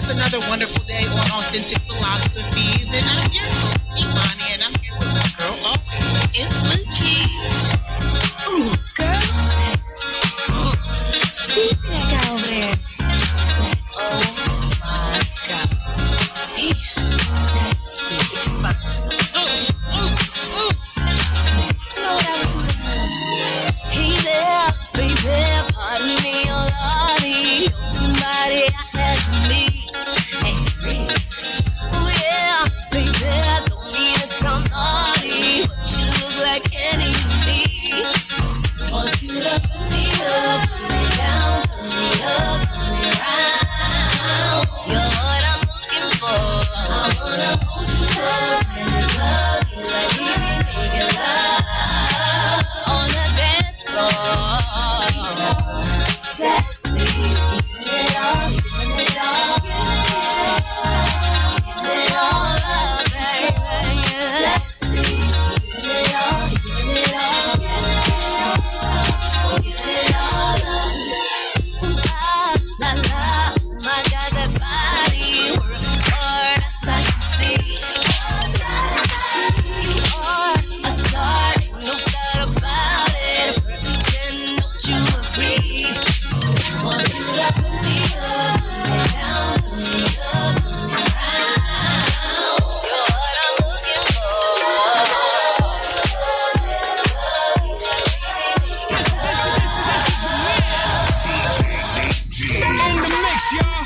It's another wonderful day on Authentic Philosophies, and I'm your host, Imani, and I'm here with my girl always. It's Lucci. Ooh, girl, sex. Do you see that guy over there? Sex. Oh my God. Damn, sexy. It's fun. Sex. Know what I would do to him? Hey there, baby, pardon me, oh lordy. You're somebody I had to meet and greet. Oh yeah, baby, don't mean to sound naughty, but you look like Kenny to me. So once you put me up, put me down, turn me up, turn me around. You're what I'm looking for. I wanna hold you close, really love you, like we be making love on the dance floor. Sexy, giving it all, giving it all, giving it all up, baby. Sexy, giving it all, giving it all, giving it all up. Ah, la la, my God, that body working hard, that's nice to see. You are a star, ain't no doubt about it. Perfect 10, don't you agree? Want you to put me up, put me down, turn me up, turn me around. You're what I'm looking for. On the mix, y'all.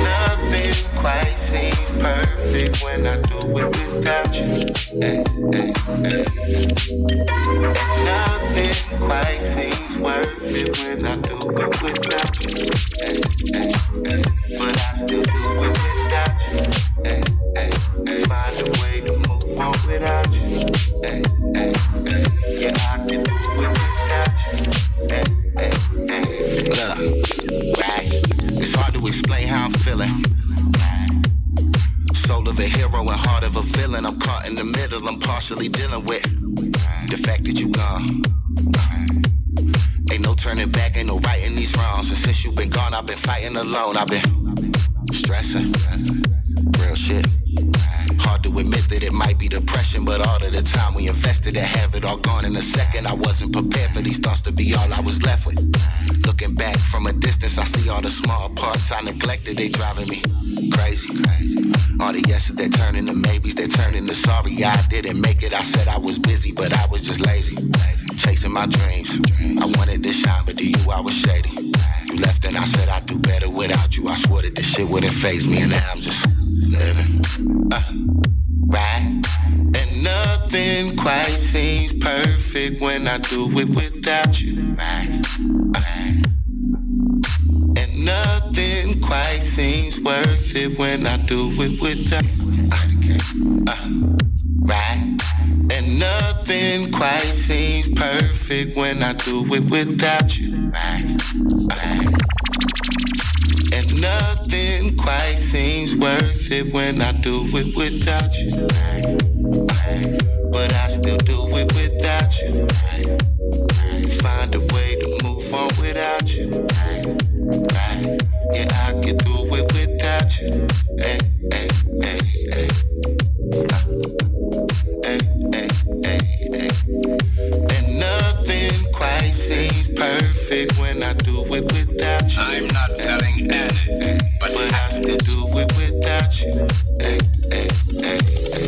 Nothing quite seems perfect when I do it without you. Hey, hey, hey. Nothing quite seems worth it when I do it without you. Hey, hey, hey. But I still do it without you. Hey, hey, hey. Find a way to move on without you. Hey, hey, hey. Yeah, I can do it without you. Hey, hey, hey. Look, right. It's hard to explain how I'm feeling. Soul of a hero and heart of a villain. I'm caught in the middle, I'm partially dealing with the fact that you gone. Ain't no turning back, ain't no righting these wrongs. And since you been gone, I've been fighting alone. I've been stressing, real shit. Hard to admit that it might be depression, but all of the time we invested to have it all gone in a second. I wasn't prepared for these thoughts to be all I was left with. Looking back from a distance, I see all the small parts I neglected. They driving me crazy. All the yeses that turn into maybes, that turn into sorry. I didn't make it, I said I was busy, but I was just lazy. Chasing my dreams, I wanted to shine, but to you I was shady. You left and I said I'd do better without you. I swore that this shit wouldn't faze me, and now I'm just living. Right? And nothing quite seems perfect when I do it without you. Right? And nothing quite seems worth it when I do it without right? And nothing quite seems perfect when I do it without you. Right? And nothing quite seems worth it when I do it without you. But I still do it without you. Find a way to move on without you. Yeah, I can do it without you. Hey, hey, hey, hey. Hey, hey, hey, hey. And nothing quite seems perfect when I do it without you. I'm not selling anything, but I still do it without you. Hey, hey, hey, hey.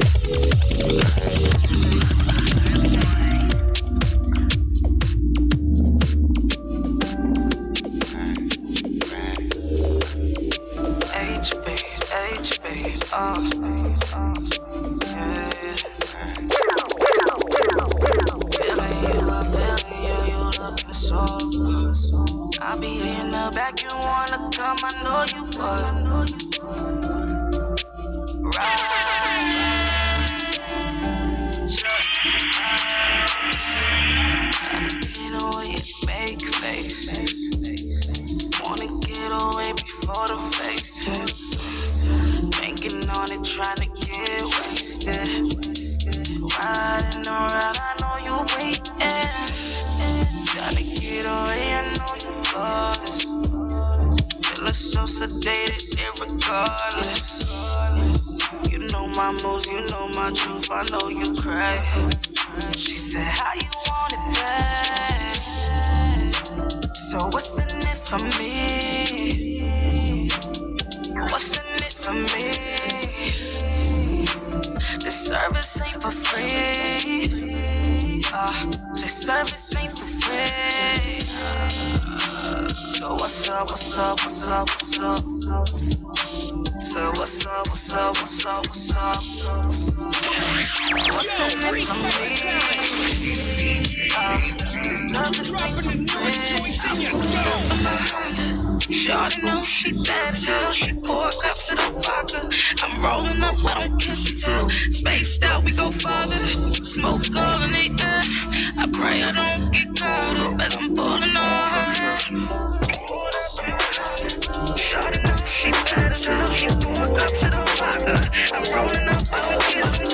I be in the back, you wanna come, I know you would. Right. Tryna get away and make faces. Wanna get away before the faces. Banking on it, tryna get wasted. Riding around, I know you waiting. Tryna get away, I know you flawless. Feeling so sedated, irregardless. You know my moves, you know my truth, I know you cry. She said, how you want it back? So what's in it for me? What's in it for me? The service ain't for free. The service ain't for free. So what's up, what's up, what's up, what's up? So what's up, what's up, what's up, what's up? What's in it for me? Shawty know she bad as hell. She pour a cup to the vodka. I'm rolling up, I don't kiss her too. Spaced out, we go farther. Smoke all in the air. I pray I don't get caught up as I'm pulling on her. Shawty know she bad as hell. She pour a cup to the vodka. I'm rolling up, I don't kiss her.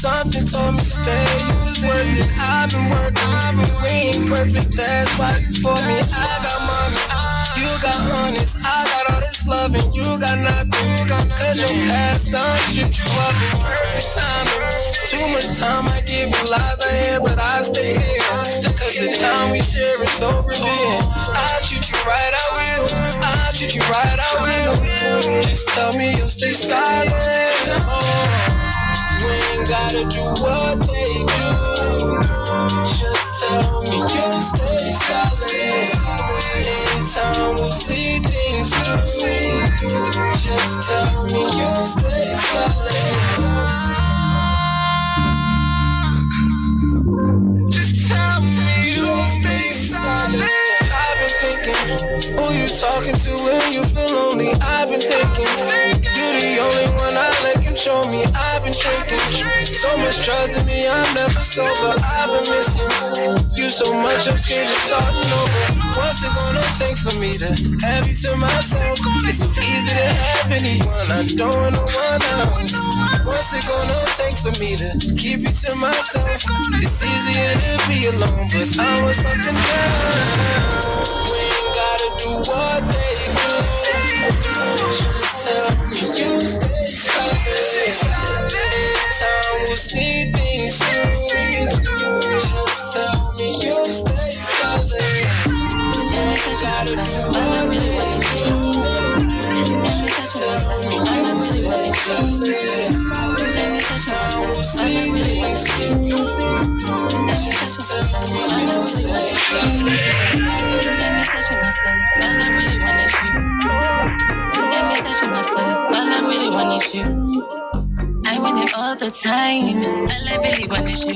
Something told me stay, you was worth it. I've been working, we ain't perfect, that's why you for me. I got money, you got honest, I got all this love and you got nothing. Cause your past done stripped you up in perfect timing. Too much time I give you lies I hear, but I stay here. Cause the time we share is so revealing. I'll treat you right, I will. I'll treat you right, I will. Just tell me you'll stay silent. We ain't gotta do what they do. Just tell me you'll stay silent. In time we'll see things through. Just tell me you'll stay silent. Just tell me you'll stay silent. I've been thinking, who you talking to when you feel lonely? I've been thinking, you the only one I let control me. I've been drinking, so much trust in me, I'm never sober. I've been missing you so much, I'm scared of starting over. What's it gonna take for me to have you to myself? It's so easy to have anyone, I don't want no one else. What's it gonna take for me to keep you to myself? It's easier to be alone, but I want something done. We ain't gotta do what they do. Just tell me you stay silent. In time we'll see things through. Just tell me you stay silent. Ain't gotta do what they do. Just tell me you stay silent. In time we'll see things through. Just tell me you stay silent. You got me touching myself, all I really want is you. You got me touching myself, all I really want is you. I want it all the time, all I really want is you.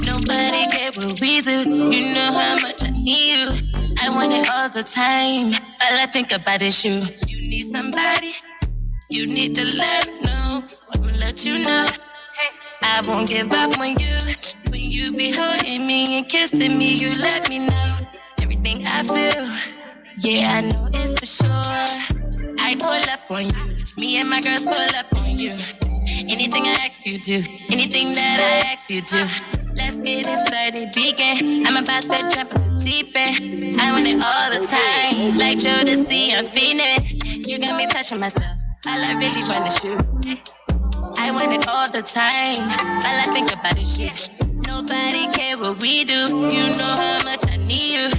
Nobody care what we do, you know how much I need you. I want it all the time, all I think about is you. You need somebody, you need to let know, so I'ma let you know. I won't give up on you be holding me and kissing me, you let me know everything I feel. Yeah, I know it's for sure. I pull up on you, me and my girls pull up on you. Anything I ask you do, anything that I ask you do. Let's get it started, begin. I'm about to jump in the deep end. I want it all the time, like Joe to see, I'm feeling it. You got me touching myself, all I really want is you. I want it all the time. All I think about is shit. Nobody care what we do. You know how much I need you.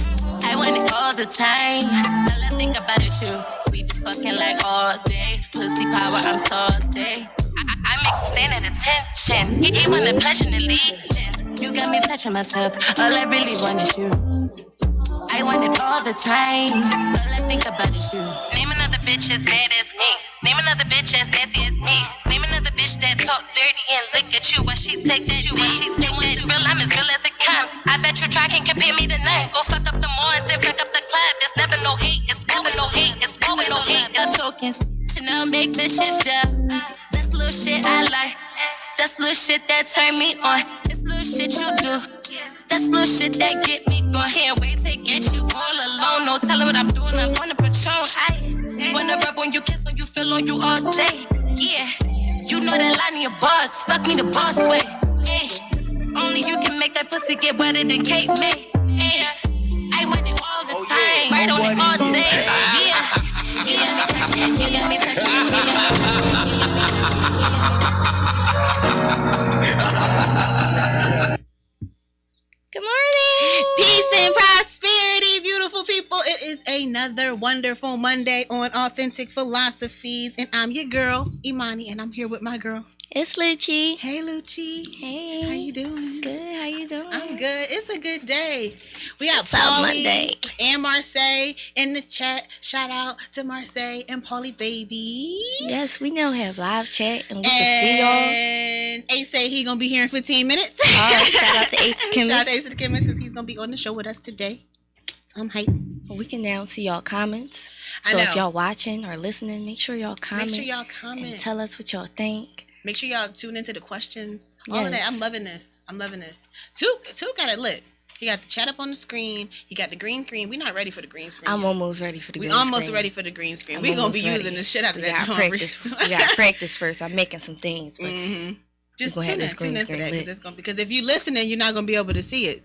I want it all the time. All I think about is you. We be fucking like all day. Pussy power, I'm saucy. I make him stand at attention. He want a pleasure and allegiance. You got me touching myself. All I really want is you. I want it all the time. All I think about is you. Name another bitch as bad as me. Name another bitch as nasty as me. Name another bitch that talk dirty and look at you while she take that D. She take that real, I'm as real as it come. I bet you try can compare me tonight. Go fuck up the morns and fuck up the club. It's never no hate. It's never no hate. It's always no hate. The tokens. Chanel make this shit show. This little shit I like. That's little shit that turn me on. This little shit you do. That's little shit that get me going. Can't wait to get you all alone. No telling what I'm doing. I'm on a Patron. I wanna rub on you, kiss on you, feel on you all day. Yeah, you know that line in your boss. Fuck me the boss way. Hey, only you can make that pussy get wetter than cake made. Hey, I want it all the time. Right on it all day. Yeah, you got me touching me. Good morning. Peace and prosperity, beautiful people. It is another wonderful Monday on Authentic Philosophies. And I'm your girl, Imani, and I'm here with my girl. It's Lucci. Hey, Lucci. Hey. How you doing? Good. How you doing? I'm good. It's a good day. We got It's a Paulie Monday. and Marseille in the chat. Shout out to Marseille and Paulie baby. Yes, we now have live chat and we can see y'all. And Ace say he gonna be here in 15 minutes. All right, shout out to Ace Shout out to Chemist. Ace of the Chemist because he's gonna be on the show with us today. So I'm hyped. We can now see y'all comments. I So know. if y'all watching or listening, make sure y'all comment. Make sure y'all comment. and tell us what y'all think. Make sure y'all tune into the questions. All of that. Yes. I'm loving this. Two got it lit. He got the chat up on the screen. He got the green screen. We're not ready for the green screen. I'm yet. almost ready for the We green almost screen. ready for the green screen. I'm We're gonna be almost ready. using the shit out of We that. gotta practice. We gotta practice first. I'm making some things, but Just gonna have this tune green in for screen that lit. because if you listening, you're not gonna be able to see it.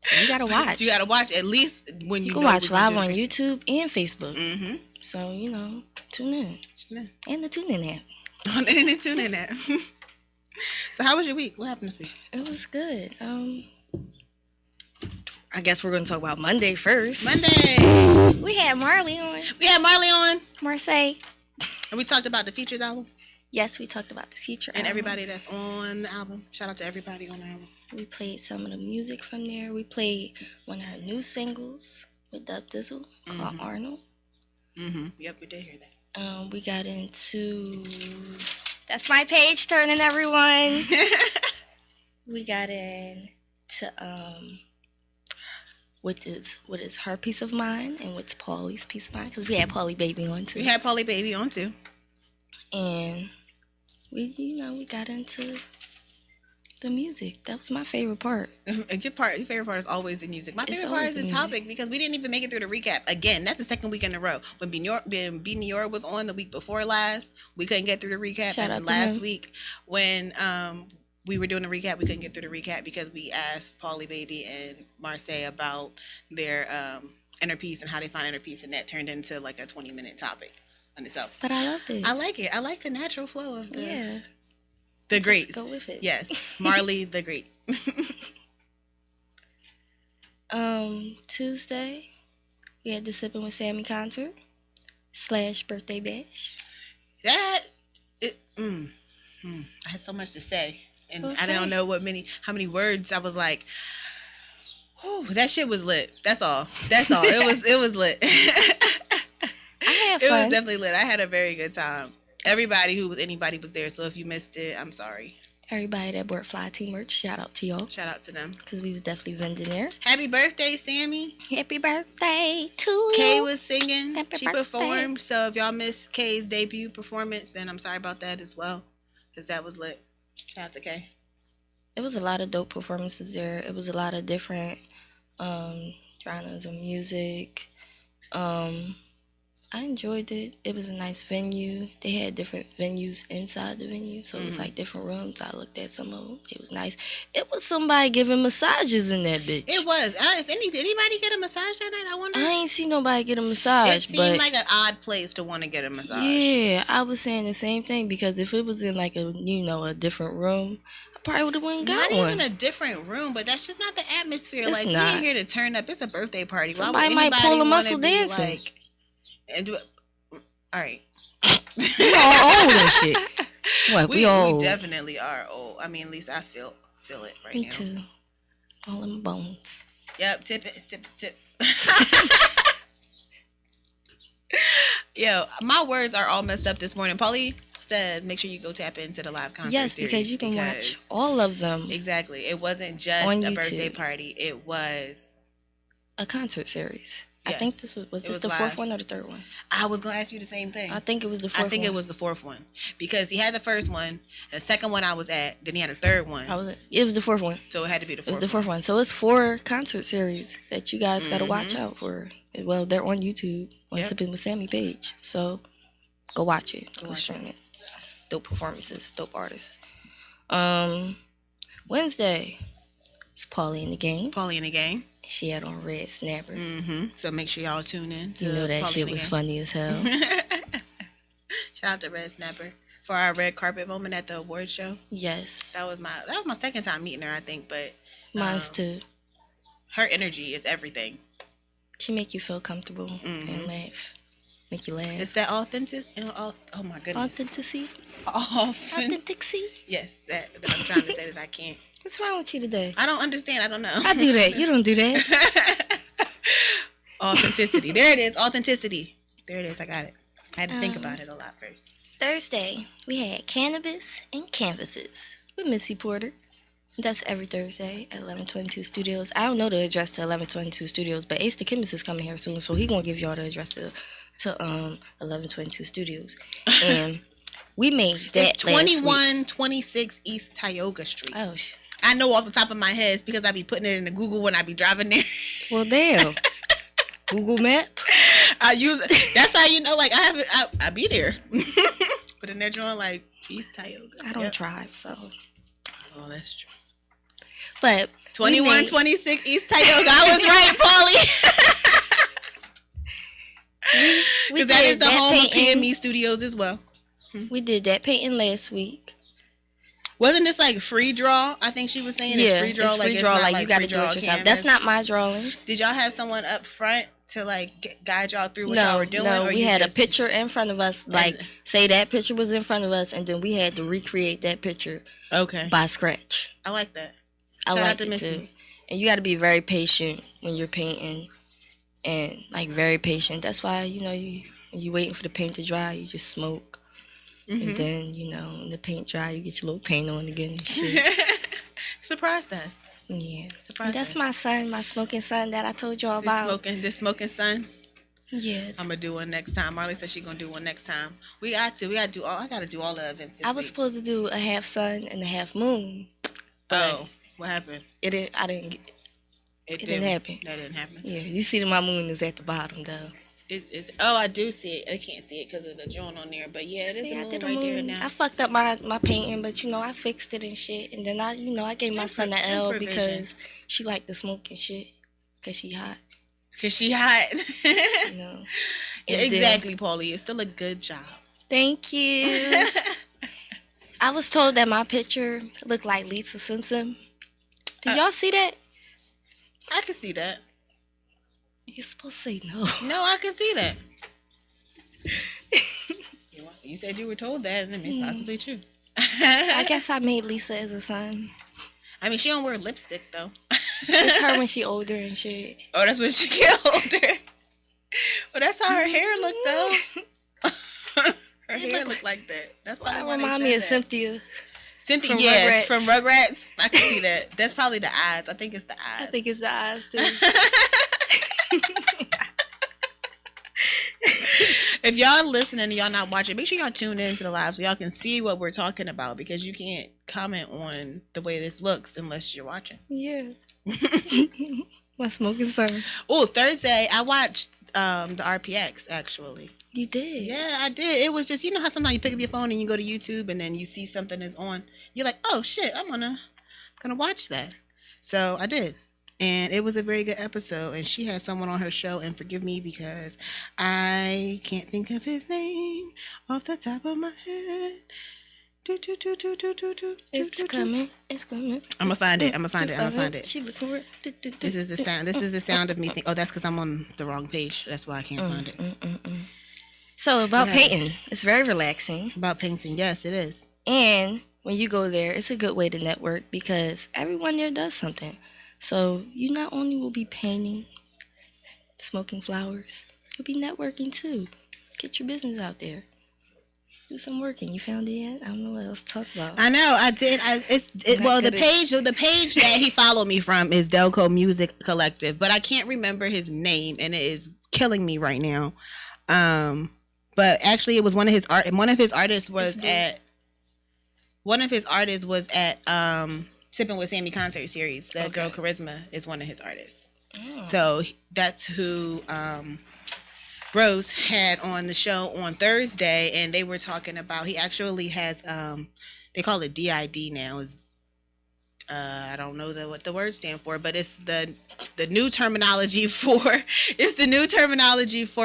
so you gotta watch. You gotta watch at least when You you can know watch we're gonna live do on the YouTube and Facebook. Mm-hmm. So, tune in. And the tune in app. And tune in that. So how was your week? What happened this week? It was good. I guess we're going to talk about Monday first. Monday. We had Marley on. We had Marley on, Marseille. and we talked about the Features album Yes, we talked about the feature and album. everybody that's on the album. Shout out to everybody on the album. We played some of the music from there. We played one of her new singles with Dub Dizzle called Arnold. Mm-hmm. Yep, we did hear that. We got into... That's my page turning, everyone. We got into... What is her peace of mind and what's Paulie's peace of mind? Because we had Paulie Baby on too. We had Paulie Baby on too. And we got into the music. That was my favorite part. Your favorite part is always the music. My It's favorite part always is the the music. topic because we didn't even make it through the recap. Again, that's the second week in a row. When B Nior was on the week before last, we couldn't get through the recap. Shout And out then to last him. week when we were doing the recap, we couldn't get through the recap because we asked Paulie Baby and Marseille about their inner peace and how they find inner peace, and that turned into like a 20-minute topic on itself. But I loved it. I like it. I like the natural flow of the Yeah. the greats. go with it. Yes, Marley the Great. Tuesday, we had the Sipping with Sammy concert / birthday bash. I had so much to say, and Well, I don't say. know how many words. I was like, "Whew, that shit was lit." That's all. It was lit. I had It fun. was definitely lit. I had a very good time. Anybody was there. So if you missed it, I'm sorry. Everybody that bought Fly Team merch, shout out to y'all. Shout out to them. Because we was definitely vending there. Happy birthday, Sammy. Happy birthday to you. Kay was singing. Happy She birthday. performed. So if y'all missed Kay's debut performance, then I'm sorry about that as well, because that was lit. Shout out to Kay. It was a lot of dope performances there. It was a lot of different genres of music. I enjoyed it. It was a nice venue. They had different venues inside the venue, so it was like different rooms. I looked at some of them. It was nice. It was somebody giving massages in that bitch. It was. Did anybody get a massage that night? I wonder. I ain't seen nobody get a massage. It seemed like an odd place to want to get a massage. Yeah, I was saying the same thing because if it was in like a different room, I probably would have went and got not one. Even a different room, but that's just not the atmosphere. It's like we not. ain't here to turn up. It's a birthday party. Somebody might pull a muscle dancing. Like, and do it. All right. We all old and shit. What? We all definitely are old. I mean, at least I feel it right now. Me too. All in my bones. Yep. Tip. Yo, my words are all messed up this morning. Paulie says, make sure you go tap into the live concert yes, series. because you can watch all of them. Exactly. It wasn't just a birthday party. It was a concert series. Yes. I think this was this the live. Fourth one or the third one? I was going to ask you the same thing. I think it was the fourth one. I think it was the fourth one. Because he had the first one, the second one I was at, then he had a third one. It was the fourth one. So it had to be the fourth one. It was the fourth one. So it's 4 concert series that you guys got to watch out for. Well, they're on YouTube on Sipping with Sammy page. So go watch it. Go stream it. Dope performances, dope artists. Wednesday, it's Paulie in the Game. She had on Red Snapper. So make sure y'all tune in. You know that shit was funny as hell. Shout out to Red Snapper for our red carpet moment at the award show. Yes, that was my second time meeting her, I think, but mine's too. Her energy is everything. She make you feel comfortable and laugh. Make you laugh. It's that authentic. Oh my goodness. Authenticity. Authenticity. Yes, that I'm trying to say that I can't. What's wrong with you today? I don't understand. I don't know. I do that. You don't do that. Authenticity. There it is. Authenticity. There it is. I got it. I had to think about it a lot first. Thursday, we had Cannabis and Canvases with Missy Porter. That's every Thursday at 1122 Studios. I don't know the address to 1122 Studios, but Ace the Chemist is coming here soon, so he gonna give y'all the address to 1122 Studios. And we made that it's 2126 East Tioga Street. Oh, I know off the top of my head. It's because I be putting it in the Google when I be driving there. Well, damn. Google Map. I use it. That's how you know. Like I have it. I be there. But in there drawing like East Tioga. I don't drive, so. Oh, that's true. But 2126 East Tioga. I was right, Paulie. Because that is the home of PME Studios as well. We did that painting last week. Wasn't this like free draw? I think she was saying it's free draw. It's free draw. Like you got to do it yourself. That's not my drawing. Did y'all have someone up front to like guide y'all through what y'all were doing? No, we had a picture in front of us. Like say that picture was in front of us, and then we had to recreate that picture. Okay. By scratch. I like that. I like it too. And you got to be very patient when you're painting, and like very patient. That's why when you waiting for the paint to dry, you just smoke. And then, when the paint dry, you get your little paint on again and shit. Surprised us. Yeah. And that's my son, my smoking son that I told y'all about. This smoking son? Yeah. I'm going to do one next time. Marley said she's going to do one next time. We got to do all, I got to do all the events this week. I was supposed to do a half sun and a half moon. Oh, what happened? It didn't happen. That didn't happen? Yeah. You see that my moon is at the bottom, though. I do see it. I can't see it because of the joint on there, but yeah, it is a moon right there now. I fucked up my painting, but I fixed it and shit, and then I gave my son an L because she liked the smoke and shit, cause she hot. Yeah, exactly, Paulie. It's still a good job. Thank you. I was told that my picture looked like Lisa Simpson. Did y'all see that? I can see that. You're supposed to say no. No, I can see that. You said you were told that, and it may possibly true. I guess I made Lisa as a son. I mean, she don't wear lipstick, though. It's her when she older and shit. Oh, that's when she get older. Well, that's how her hair look, though. Her hair look like that. That's probably why remind me of Cynthia. Cynthia, yes, from Rugrats. I can see that. That's probably the eyes. I think it's the eyes. I think it's the eyes, too. If y'all listening and y'all not watching, make sure y'all tune in to the live so y'all can see what we're talking about, because you can't comment on the way this looks unless you're watching. Yeah. My smoking son. Oh, Thursday I watched the RPX actually. You did? Yeah, I did. It was just, you know how sometimes you pick up your phone and you go to YouTube and then you see something is on. You're like, oh shit, I'm gonna watch that. So I did. And it was a very good episode. And she had someone on her show, and forgive me because I can't think of his name off the top of my head. It's coming. It's coming. I'm gonna find it. I'm gonna find it. She looking for it. This is the sound. This is the sound of me thinking. Oh, that's because I'm on the wrong page. That's why I can't find it. So about painting, it's very relaxing. About painting, yes, it is. And when you go there, it's a good way to network because everyone there does something. So you not only will be painting, smoking flowers, you'll be networking too. Get your business out there. Do some working. You found it yet? I don't know what else to talk about. I know, I did. The page that he followed me from is Delco Music Collective, but I can't remember his name, and it is killing me right now. But actually, it was one of his artists was at Sipping with Sammy concert series. That girl Charisma is one of his artists. Oh. So that's who Rose had on the show on Thursday, and they were talking about, he actually has they call it DID now. Is I don't know what the words stand for, but it's the new terminology for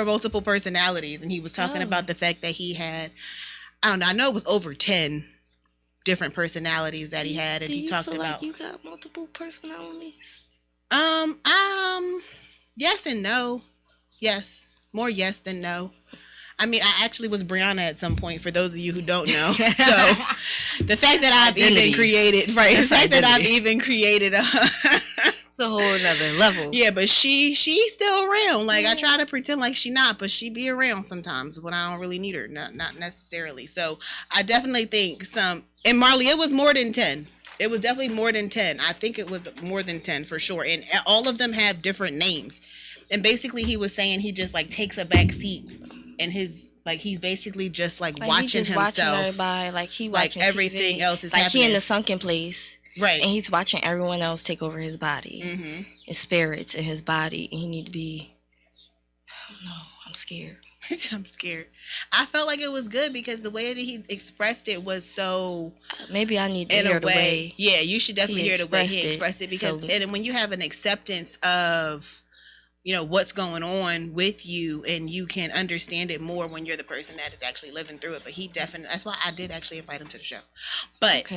multiple personalities. And he was talking about the fact that he had, I know it was over 10 different personalities that he had, and he talked about. You got multiple personalities? Yes and no. Yes, more yes than no. I mean, I actually was Brianna at some point, for those of you who don't know. So the fact that I've even created, it's a whole other level. Yeah, but she's still around. Like, I try to pretend like she not, but she be around sometimes when I don't really need her. Not necessarily. So I definitely think and Marley, it was more than 10. It was definitely more than 10. I think it was more than 10 for sure. And all of them have different names. And basically he was saying he just like takes a back seat, and he's basically just like watching himself. Watching everybody, like he watching everything TV. else is like happening. He in the sunken place. Right. And he's watching everyone else take over his body. His spirits in his body. And he need to be, I don't know, I'm scared. I'm scared. I felt like it was good because the way that he expressed it was so. Maybe I need to hear the way. Yeah, you should definitely hear the way he expressed it, because and when you have an acceptance of, what's going on with you, and you can understand it more when you're the person that is actually living through it. But he definitely, that's why I did actually invite him to the show. But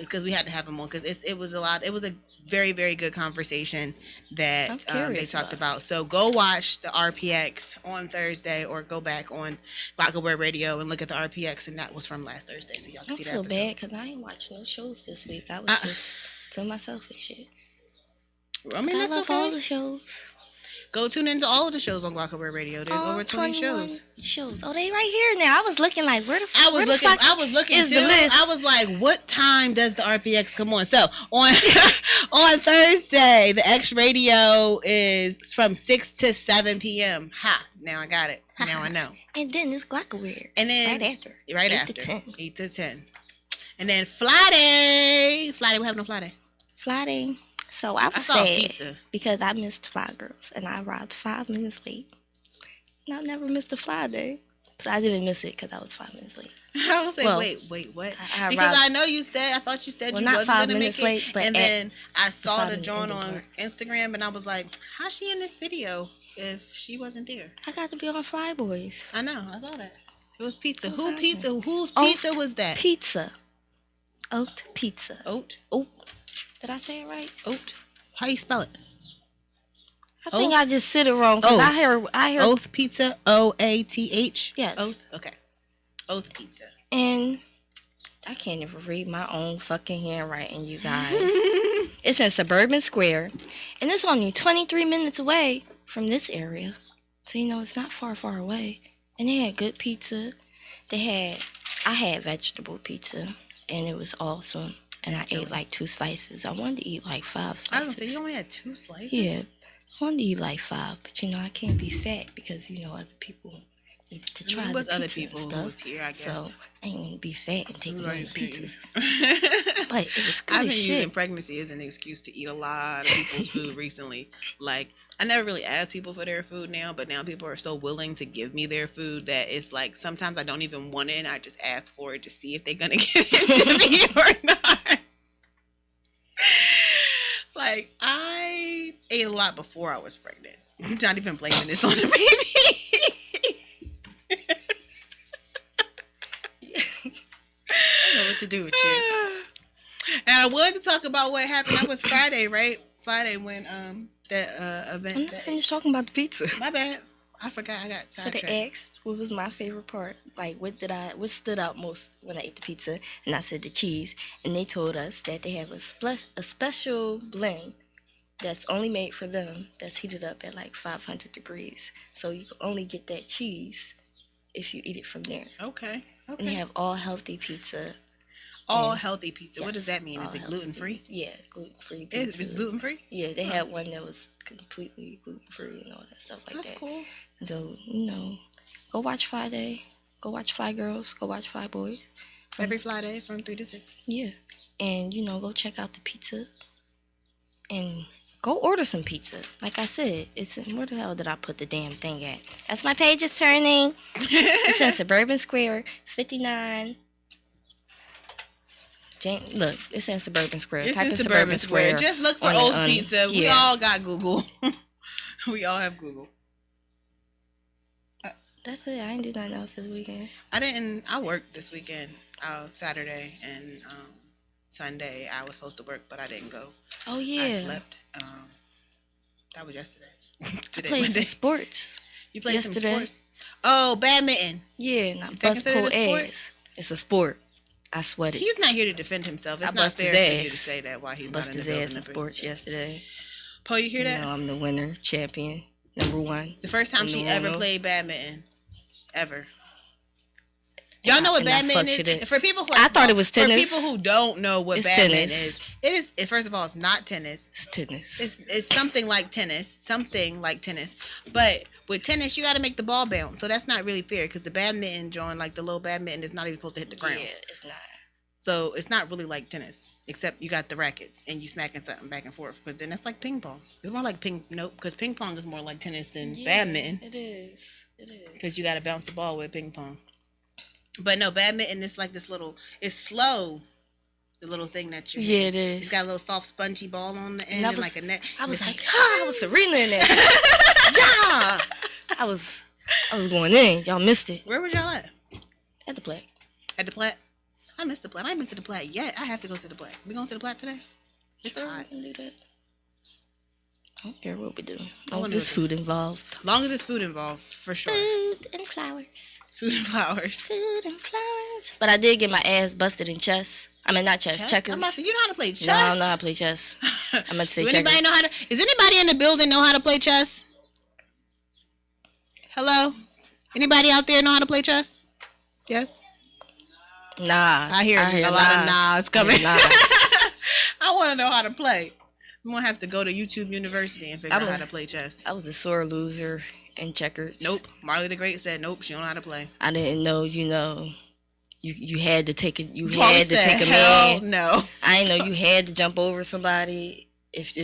because we had to have him on, because it was a very, very good conversation that they talked about. So go watch the RPX on Thursday, or go back on Glockaware Radio and look at the RPX, and that was from last Thursday, so y'all can see that episode. I feel bad because I ain't watched no shows this week. I was just to myself and shit. I mean, that's okay. All the shows. Go tune into all of the shows on Glockaware Radio. There's over 20 shows. Oh, they right here now. I was looking like, where the fuck? I was looking too. I was like, what time does the RPX come on? So on Thursday, the X Radio is from 6 to 7 p.m. Now I got it. Now I know. And then it's Glockaware. And then right after 8 to 10. And then Friday. What happened on Friday? Friday. So I was sad because I missed Fly Girls, and I arrived 5 minutes late. And I never missed a Fly Day. So I didn't miss it because I was 5 minutes late. I was like, wait, what? Because I thought you said you wasn't going to make it. Late, and then I saw the joint on Instagram, and I was like, how's she in this video if she wasn't there? I got to be on Fly Boys. I know, I saw that. It was pizza. Whose pizza was that? Pizza. Oat Pizza. Oat? Did I say it right? Oat. How you spell it? I think I just said it wrong. Cause I hear Oath Pizza. OATH. Yes. Oath. Okay. Oath Pizza. And I can't even read my own fucking handwriting, you guys. It's in Suburban Square, and it's only 23 minutes away from this area, so it's not far away. And they had good pizza. I had vegetable pizza, and it was awesome. And I ate like 2 slices. I wanted to eat like 5 slices. I was gonna say, you only had 2 slices? Yeah. I wanted to eat like 5, but I can't be fat because, other people needed to try the pizza other people and stuff. Who was here, I guess. So I ain't want to be fat and take all the pizzas. But But it was good I've been as using shit. pregnancy as an excuse to eat a lot of people's food recently. Like, I never really ask people for their food now, but now people are so willing to give me their food that it's like sometimes I don't even want it and I just ask for it to see if they're going to give it to me or not. Like, I ate a lot before I was pregnant. I'm not even blaming this on the baby. I don't know what to do with you. And I wanted to talk about what happened. That was Friday, right? Friday when that event. I'm not finished talking about the pizza. My bad. I forgot. I got So sidetracked. they asked what was my favorite part. Like, what stood out most when I ate the pizza? And I said the cheese. And they told us that they have a special blend that's only made for them, that's heated up at like 500 degrees. So you can only get that cheese if you eat it from there. Okay. And they have all healthy pizza. All healthy pizza. Yes, what does that mean? all Is it healthy. gluten free? Yeah, gluten-free pizza. It's gluten free? Yeah, they had one that was completely gluten-free and all that stuff like That's that. cool. So, go watch Friday. Go watch Fly Girls. Go watch Fly Boys. Every Friday from 3 to 6. Yeah. And, go check out the pizza. And go order some pizza. Like I said, where the hell did I put the damn thing at? As my page is turning. It's in Suburban Square, 59. Look, it's in Suburban Square. It's Type in in Suburban Square. Just look for on Old the, Pizza. We yeah. all got Google. We all have Google. That's it. I ain't do nothing else this weekend. I worked this weekend. Saturday and Sunday I was supposed to work, but I didn't go. Oh, yeah. I slept. That was yesterday. Today, Played Monday. some sports. You played yesterday. some sports? Oh, badminton. Yeah, not Is that bust considered pull a sport? ass. It's a sport. I sweated. He's not here to defend himself. It's I not bust his fair for you ass. to say that while he's Bust not in his the building. ass in sports yesterday. Poe, you hear that? I'm the winner, champion, number one. The first time she Number ever one. played badminton. Ever. Y'all know what And I badminton fucked is? it. For people who I thought it was For tennis. people who don't know what It's badminton tennis. is, first of all, it's not tennis. It's tennis. It's something like tennis. But with tennis, you got to make the ball bounce. So that's not really fair because the badminton joint, like the little badminton, is not even supposed to hit the ground. Yeah, it's not. So it's not really like tennis, except you got the rackets and you smacking something back and forth. Because then that's like ping pong. It's more like because ping pong is more like tennis than badminton. It is. Because you got to bounce the ball with ping pong. But no, badminton is like this little, it's slow. The little thing that you Yeah, it is. It's got a little soft spongy ball on the end and like a net. I was like, I was Serena in there. Yeah. I was going in. Y'all missed it. Where was y'all at? At the play. At the Platte? I missed the Platte. I ain't been to the Platte yet. I have to go to the Platte. We going to the Platte today? It's Sure, hot. we can do that. I don't care what we do. I Long wanna as there's go food involved. Long as there's food involved, for sure. Food and flowers. Food and flowers. Food and flowers. But I did get my ass busted in chess. I mean, not chess, checkers. I'm about to say, you know how to play chess? No, I don't know how to play chess. I meant to say Do checkers. anybody know how to? Is anybody in the building know how to play chess? Hello? Anybody out there know how to play chess? Yes? Nah. I hear a lot of nods coming. Nods. I want to know how to play. I'm going to have to go to YouTube University and figure out how to play chess. I was a sore loser in checkers. Nope. Marley the Great said, nope, she don't know how to play. I didn't know, you had to take it. You Paul had to said, take a hell man. no. I didn't know you had to jump over somebody if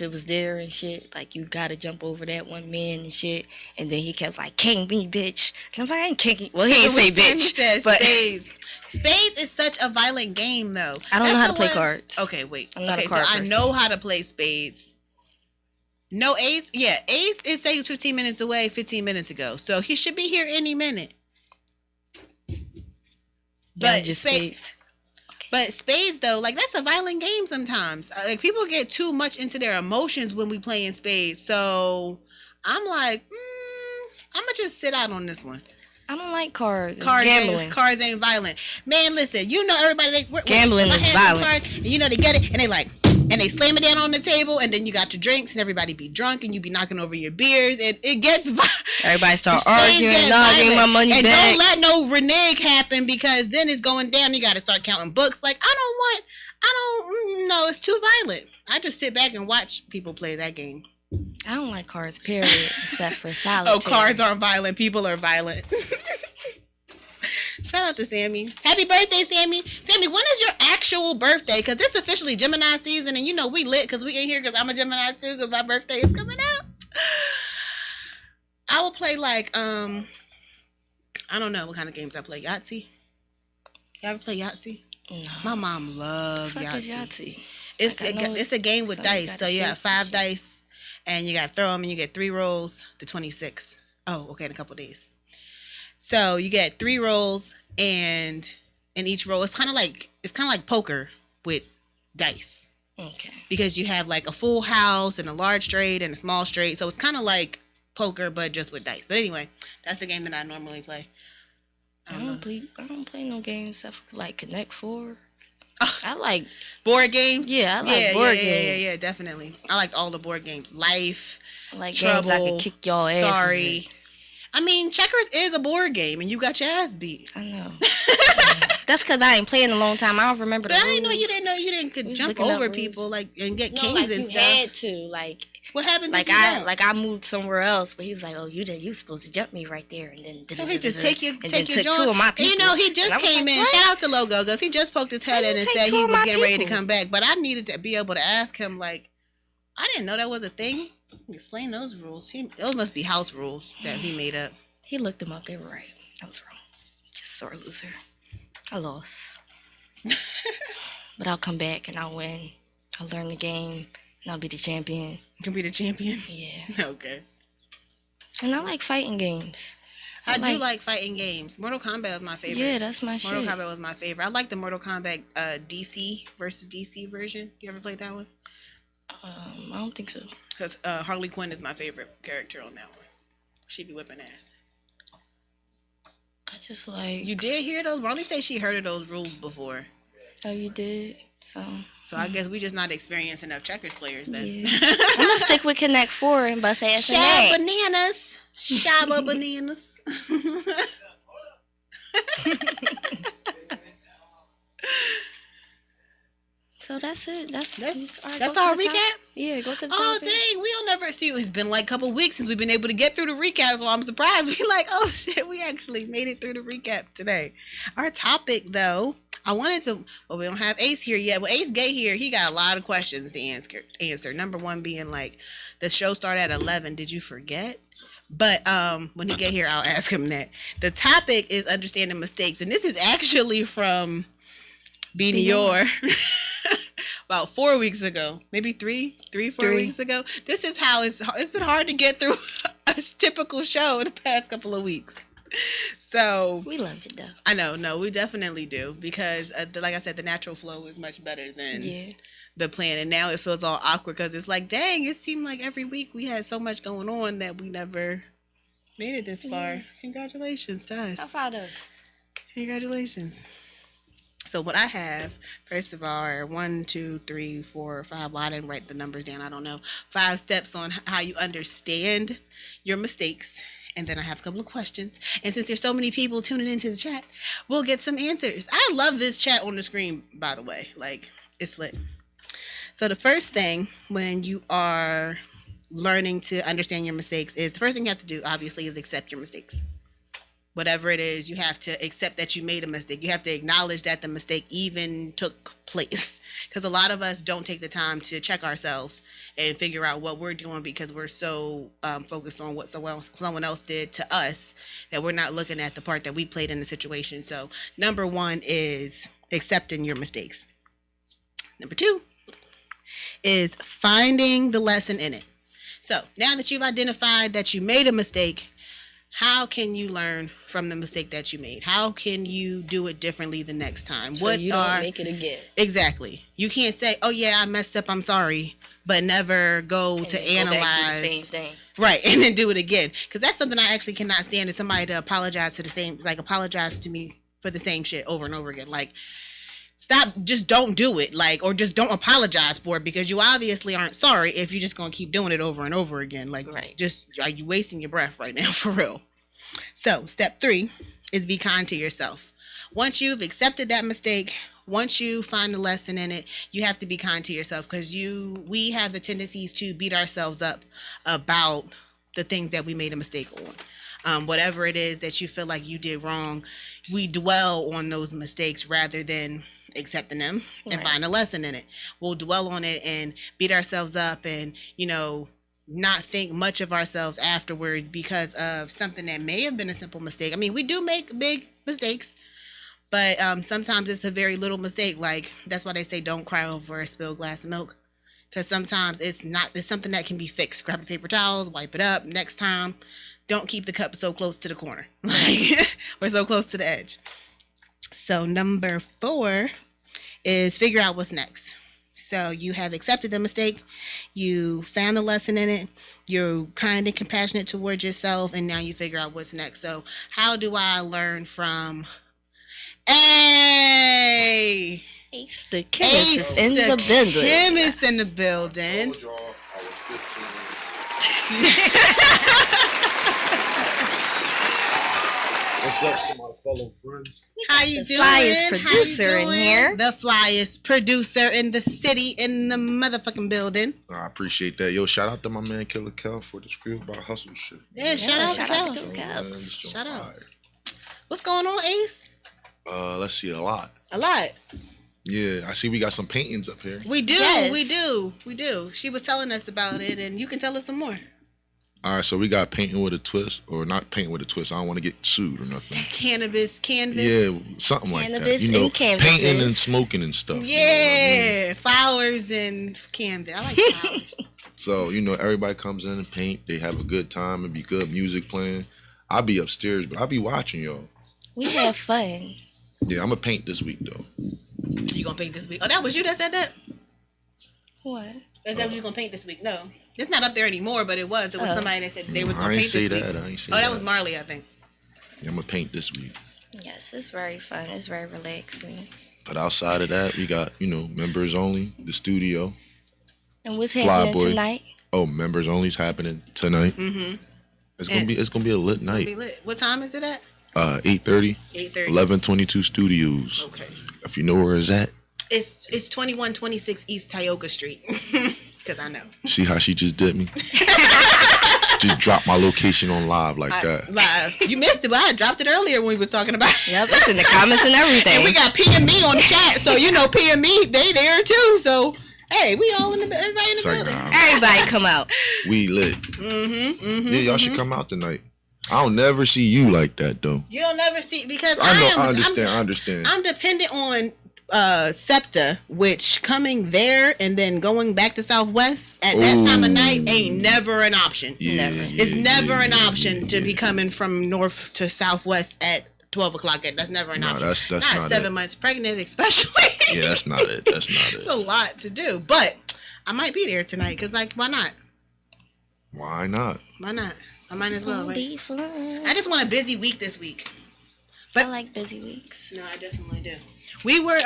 it was there and shit. Like, you got to jump over that one man and shit. And then he kept like, king me, bitch. And I'm like, I ain't kinky. Well, he didn't say bitch. He said but spades. Spades is such a violent game, though. I don't know how to the play one- cards. Okay, wait. I'm not okay, a card so I person. know how to play spades. No, ace? Yeah, ace, it says he was 15 minutes away 15 minutes ago. So he should be here any minute. But just spades. But spades, though, like, that's a violent game sometimes. Like, people get too much into their emotions when we play in spades. So I'm like, I'm going to just sit out on this one. I don't like cards. It's Cards gambling. Cards ain't violent. Man, listen, you know everybody. Gambling my is hands on violent. Cards, and you know they get it, and they slam it down on the table, and then you got your drinks, and everybody be drunk, and you be knocking over your beers, and it gets violent. Everybody start arguing. Nah, give me my money and back. don't let no renege happen because then it's going down. You got to start counting books. Like, no, it's too violent. I just sit back and watch people play that game. I don't like cards, period, except for solitaire. Oh, cards aren't violent. People are violent. Shout out to Sammy. Happy birthday, Sammy. Sammy, when is your actual birthday? Because it's officially Gemini season, and you know we lit because we in here because I'm a Gemini too because my birthday is coming up. I will play like, I don't know what kind of games I play. Yahtzee? You ever play Yahtzee? No. My mom loved Fuck Yahtzee. is Yahtzee? It's a game with dice. So you have 5 shit. dice, and you got to throw them, and you get 3 rolls to 26. Oh, okay, in a couple days. So you get 3 rolls, and in each roll, it's kind of like poker with dice. Okay. Because you have like a full house and a large straight and a small straight. So it's kind of like poker, but just with dice. But anyway, that's the game that I normally play. I don't play no games except for like Connect 4. I like board games. Yeah, I like board games. Yeah, definitely. I liked all the board games. Life, I like Trouble, games I can kick y'all ass. Sorry. I mean, checkers is a board game, and you got your ass beat. I know. That's because I ain't playing a long time. I don't remember the But rules. I didn't know you didn't could jump over people like and get kings like and you stuff. had to like. What happened? Like I moved somewhere else, but he was like, "Oh, you supposed to jump me right there," and then so he just take your took joint. 2 of my people. You know, he just came in. What? Shout out to Logo Gus. He just poked his head in and said he was getting ready to come back. But I needed to be able to ask him like, I didn't know that was a thing. Explain those rules. Those must be house rules that he made up. He looked them up. They were right. I was wrong. Just sore loser. I lost. But I'll come back and I'll win. I'll learn the game and I'll be the champion. You can be the champion? Yeah. Okay. And I like fighting games. I do like fighting games. Mortal Kombat was my favorite. Yeah, that's my shit. Mortal Kombat was my favorite. I like the Mortal Kombat DC versus DC version. You ever played that one? I don't think so. Because Harley Quinn is my favorite character on that one. She be whipping ass. I just like... You did hear those? Ronnie said she heard of those rules before. Oh, you did? So I guess we just not experienced enough checkers players then. Yeah. I'm going to stick with Connect 4 and bust ass in that. Bananas. Shabba bananas. So that's it. That's our recap? Yeah, go to the Oh, topic. dang. We'll never see. It's been like a couple weeks since we've been able to get through the recap, so I'm surprised. We like, oh, shit, we actually made it through the recap today. Our topic, though, I wanted to, well, we don't have Ace here yet. Well, Ace Gay here, he got a lot of questions to answer. Number one being like, the show started at 11. Did you forget? But when he get here, I'll ask him that. The topic is understanding mistakes, and this is actually from Beanie Yor. About 4 weeks ago, maybe 4 weeks ago. This is how it's been hard to get through a typical show in the past couple of weeks. So we love it though. I know, no, we definitely do because, like I said, the natural flow is much better than the plan, and now it feels all awkward because it's like, dang, it seemed like every week we had so much going on that we never made it this far. Congratulations to us. How proud of? Congratulations. So what I have, first of all, are 1, 2, 3, 4, 5. Well, I didn't write the numbers down. I don't know. 5 steps on how you understand your mistakes. And then I have a couple of questions. And since there's so many people tuning into the chat, we'll get some answers. I love this chat on the screen, by the way. Like, it's lit. So the first thing when you are learning to understand your mistakes is the first thing you have to do, obviously, is accept your mistakes. Whatever it is, you have to accept that you made a mistake. You have to acknowledge that the mistake even took place. Because a lot of us don't take the time to check ourselves and figure out what we're doing because we're so focused on what someone else did to us that we're not looking at the part that we played in the situation. So number 1 is accepting your mistakes. Number 2 is finding the lesson in it. So now that you've identified that you made a mistake, how can you learn from the mistake that you made? How can you do it differently the next time? So you don't make it again. Exactly. You can't say, "Oh yeah, I messed up. I'm sorry," but never go to analyze. Go back to the same thing. Right, and then do it again. Because that's something I actually cannot stand is somebody to apologize to me for the same shit over and over again. Like, stop, just don't do it. Like, or just don't apologize for it because you obviously aren't sorry if you're just going to keep doing it over and over again. Like, just, are you wasting your breath right now for real? So, step 3 is be kind to yourself. Once you've accepted that mistake, once you find the lesson in it, you have to be kind to yourself because we have the tendencies to beat ourselves up about the things that we made a mistake on. whatever it is that you feel like you did wrong, we dwell on those mistakes rather than accepting them and find a lesson in it. We'll dwell on it and beat ourselves up and, not think much of ourselves afterwards because of something that may have been a simple mistake. I mean, we do make big mistakes, but sometimes it's a very little mistake. Like, that's why they say don't cry over a spilled glass of milk. Because sometimes it's something that can be fixed. Grab the paper towels, wipe it up. Next time, don't keep the cup so close to the corner. Or so close to the edge. So number 4 is figure out what's next. So you have accepted the mistake, you found the lesson in it, you're kind and compassionate towards yourself, and now you figure out what's next. So how do I learn from Ace The chemist in the building. Chemist in the building. Told y'all I was 15. What's up to my fellow friends? How you doing? Flyest producer in here. The flyest producer in the city, in the motherfucking building. I appreciate that. Yo, shout out to my man Killer Kel for this Feel About Hustle shit. Yeah, shout out to Kels. Kels. Man, this joint Shout out. fire. What's going on, Ace? Let's see, a lot. A lot. Yeah, I see we got some paintings up here. We do, Yes. we do. She was telling us about it, and you can tell us some more. All right, so we got painting with a twist, or not painting with a twist. I don't want to get sued or nothing. Cannabis, canvas. Yeah, something like that. Cannabis You know, and canvases. painting and smoking and stuff. Yeah, flowers and canvas. I like flowers. So, everybody comes in and paint. They have a good time. It be good music playing. I'll be upstairs, but I'll be watching y'all. We have fun. Yeah, I'm going to paint this week, though. You gonna paint this week? Oh, that was you that said that? What? That was you gonna paint this week? No, it's not up there anymore. But it was. It was somebody that said they was gonna I ain't paint say this that. week. I ain't say Oh, that that was Marley, I think. Yeah, I'm going to paint this week. Yes, it's very fun. It's very relaxing. But outside of that, we got, members only, the studio. And what's Fly happening boy. tonight? Oh, members only is happening tonight. Mm-hmm. It's gonna be a lit It's gonna be night. lit. What time is it at? 8:30. 8:30. 1122 Studios. Okay. If you know where it's at, It's 2126 East Tioga Street. Because I know. see how she just did me. Just dropped my location on live like that. Live. You missed it, but I dropped it earlier when we was talking about it. Yep, it's in the comments and everything. And we got P and me on the chat, so P and me, they there too. So hey, we all in the everybody in the It's like, building. nah, Everybody come out. we lit. Yeah, y'all should come out tonight. I don't never see you like that though. You don't never see because I know. I I'm, understand. I'm dependent on SEPTA, which coming there and then going back to Southwest at that time of night ain't never an option. Yeah, Never. It's never an option to be coming from north to Southwest at 12 o'clock. That's never an option. That's not not 7 it. months pregnant, especially. Yeah, that's not it. That's not It's it. a lot to do, but I might be there tonight because, why not? Why not? Why not? I might as well, Gonna right? be fun. I just want a busy week this week. I like busy weeks. No, I definitely do. We were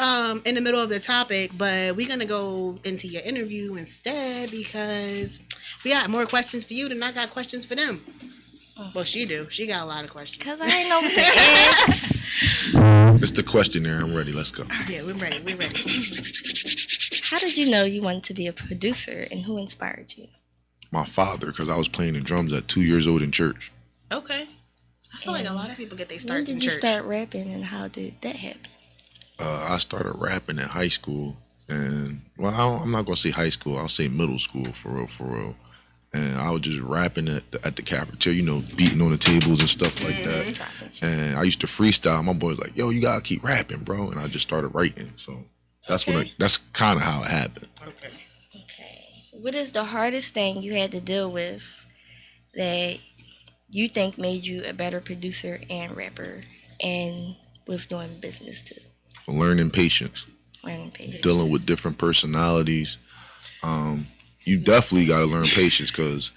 in the middle of the topic, but we're gonna go into your interview instead because we got more questions for you than I got questions for them. Well, she do. She got a lot of questions. Because I ain't know what to ask. It's the questionnaire. I'm ready. Let's go. Yeah, we're ready. We're ready. How did you know you wanted to be a producer and who inspired you? My father, because I was playing the drums at 2 years old in church. Okay. I feel like a lot of people get their When starts in did you church. start rapping and how did that happen? I started rapping in high school, and I'm not gonna say high school. I'll say middle school for real. And I was just rapping at the cafeteria, beating on the tables and stuff like that. Dropping And I used to freestyle. My boy's like, "Yo, you gotta keep rapping, bro." And I just started writing. So that's that's kind of how it happened. Okay. Okay. What is the hardest thing you had to deal with that you think made you a better producer and rapper and with doing business too? Learning patience, Learning patience. dealing with different personalities. You definitely gotta learn patience because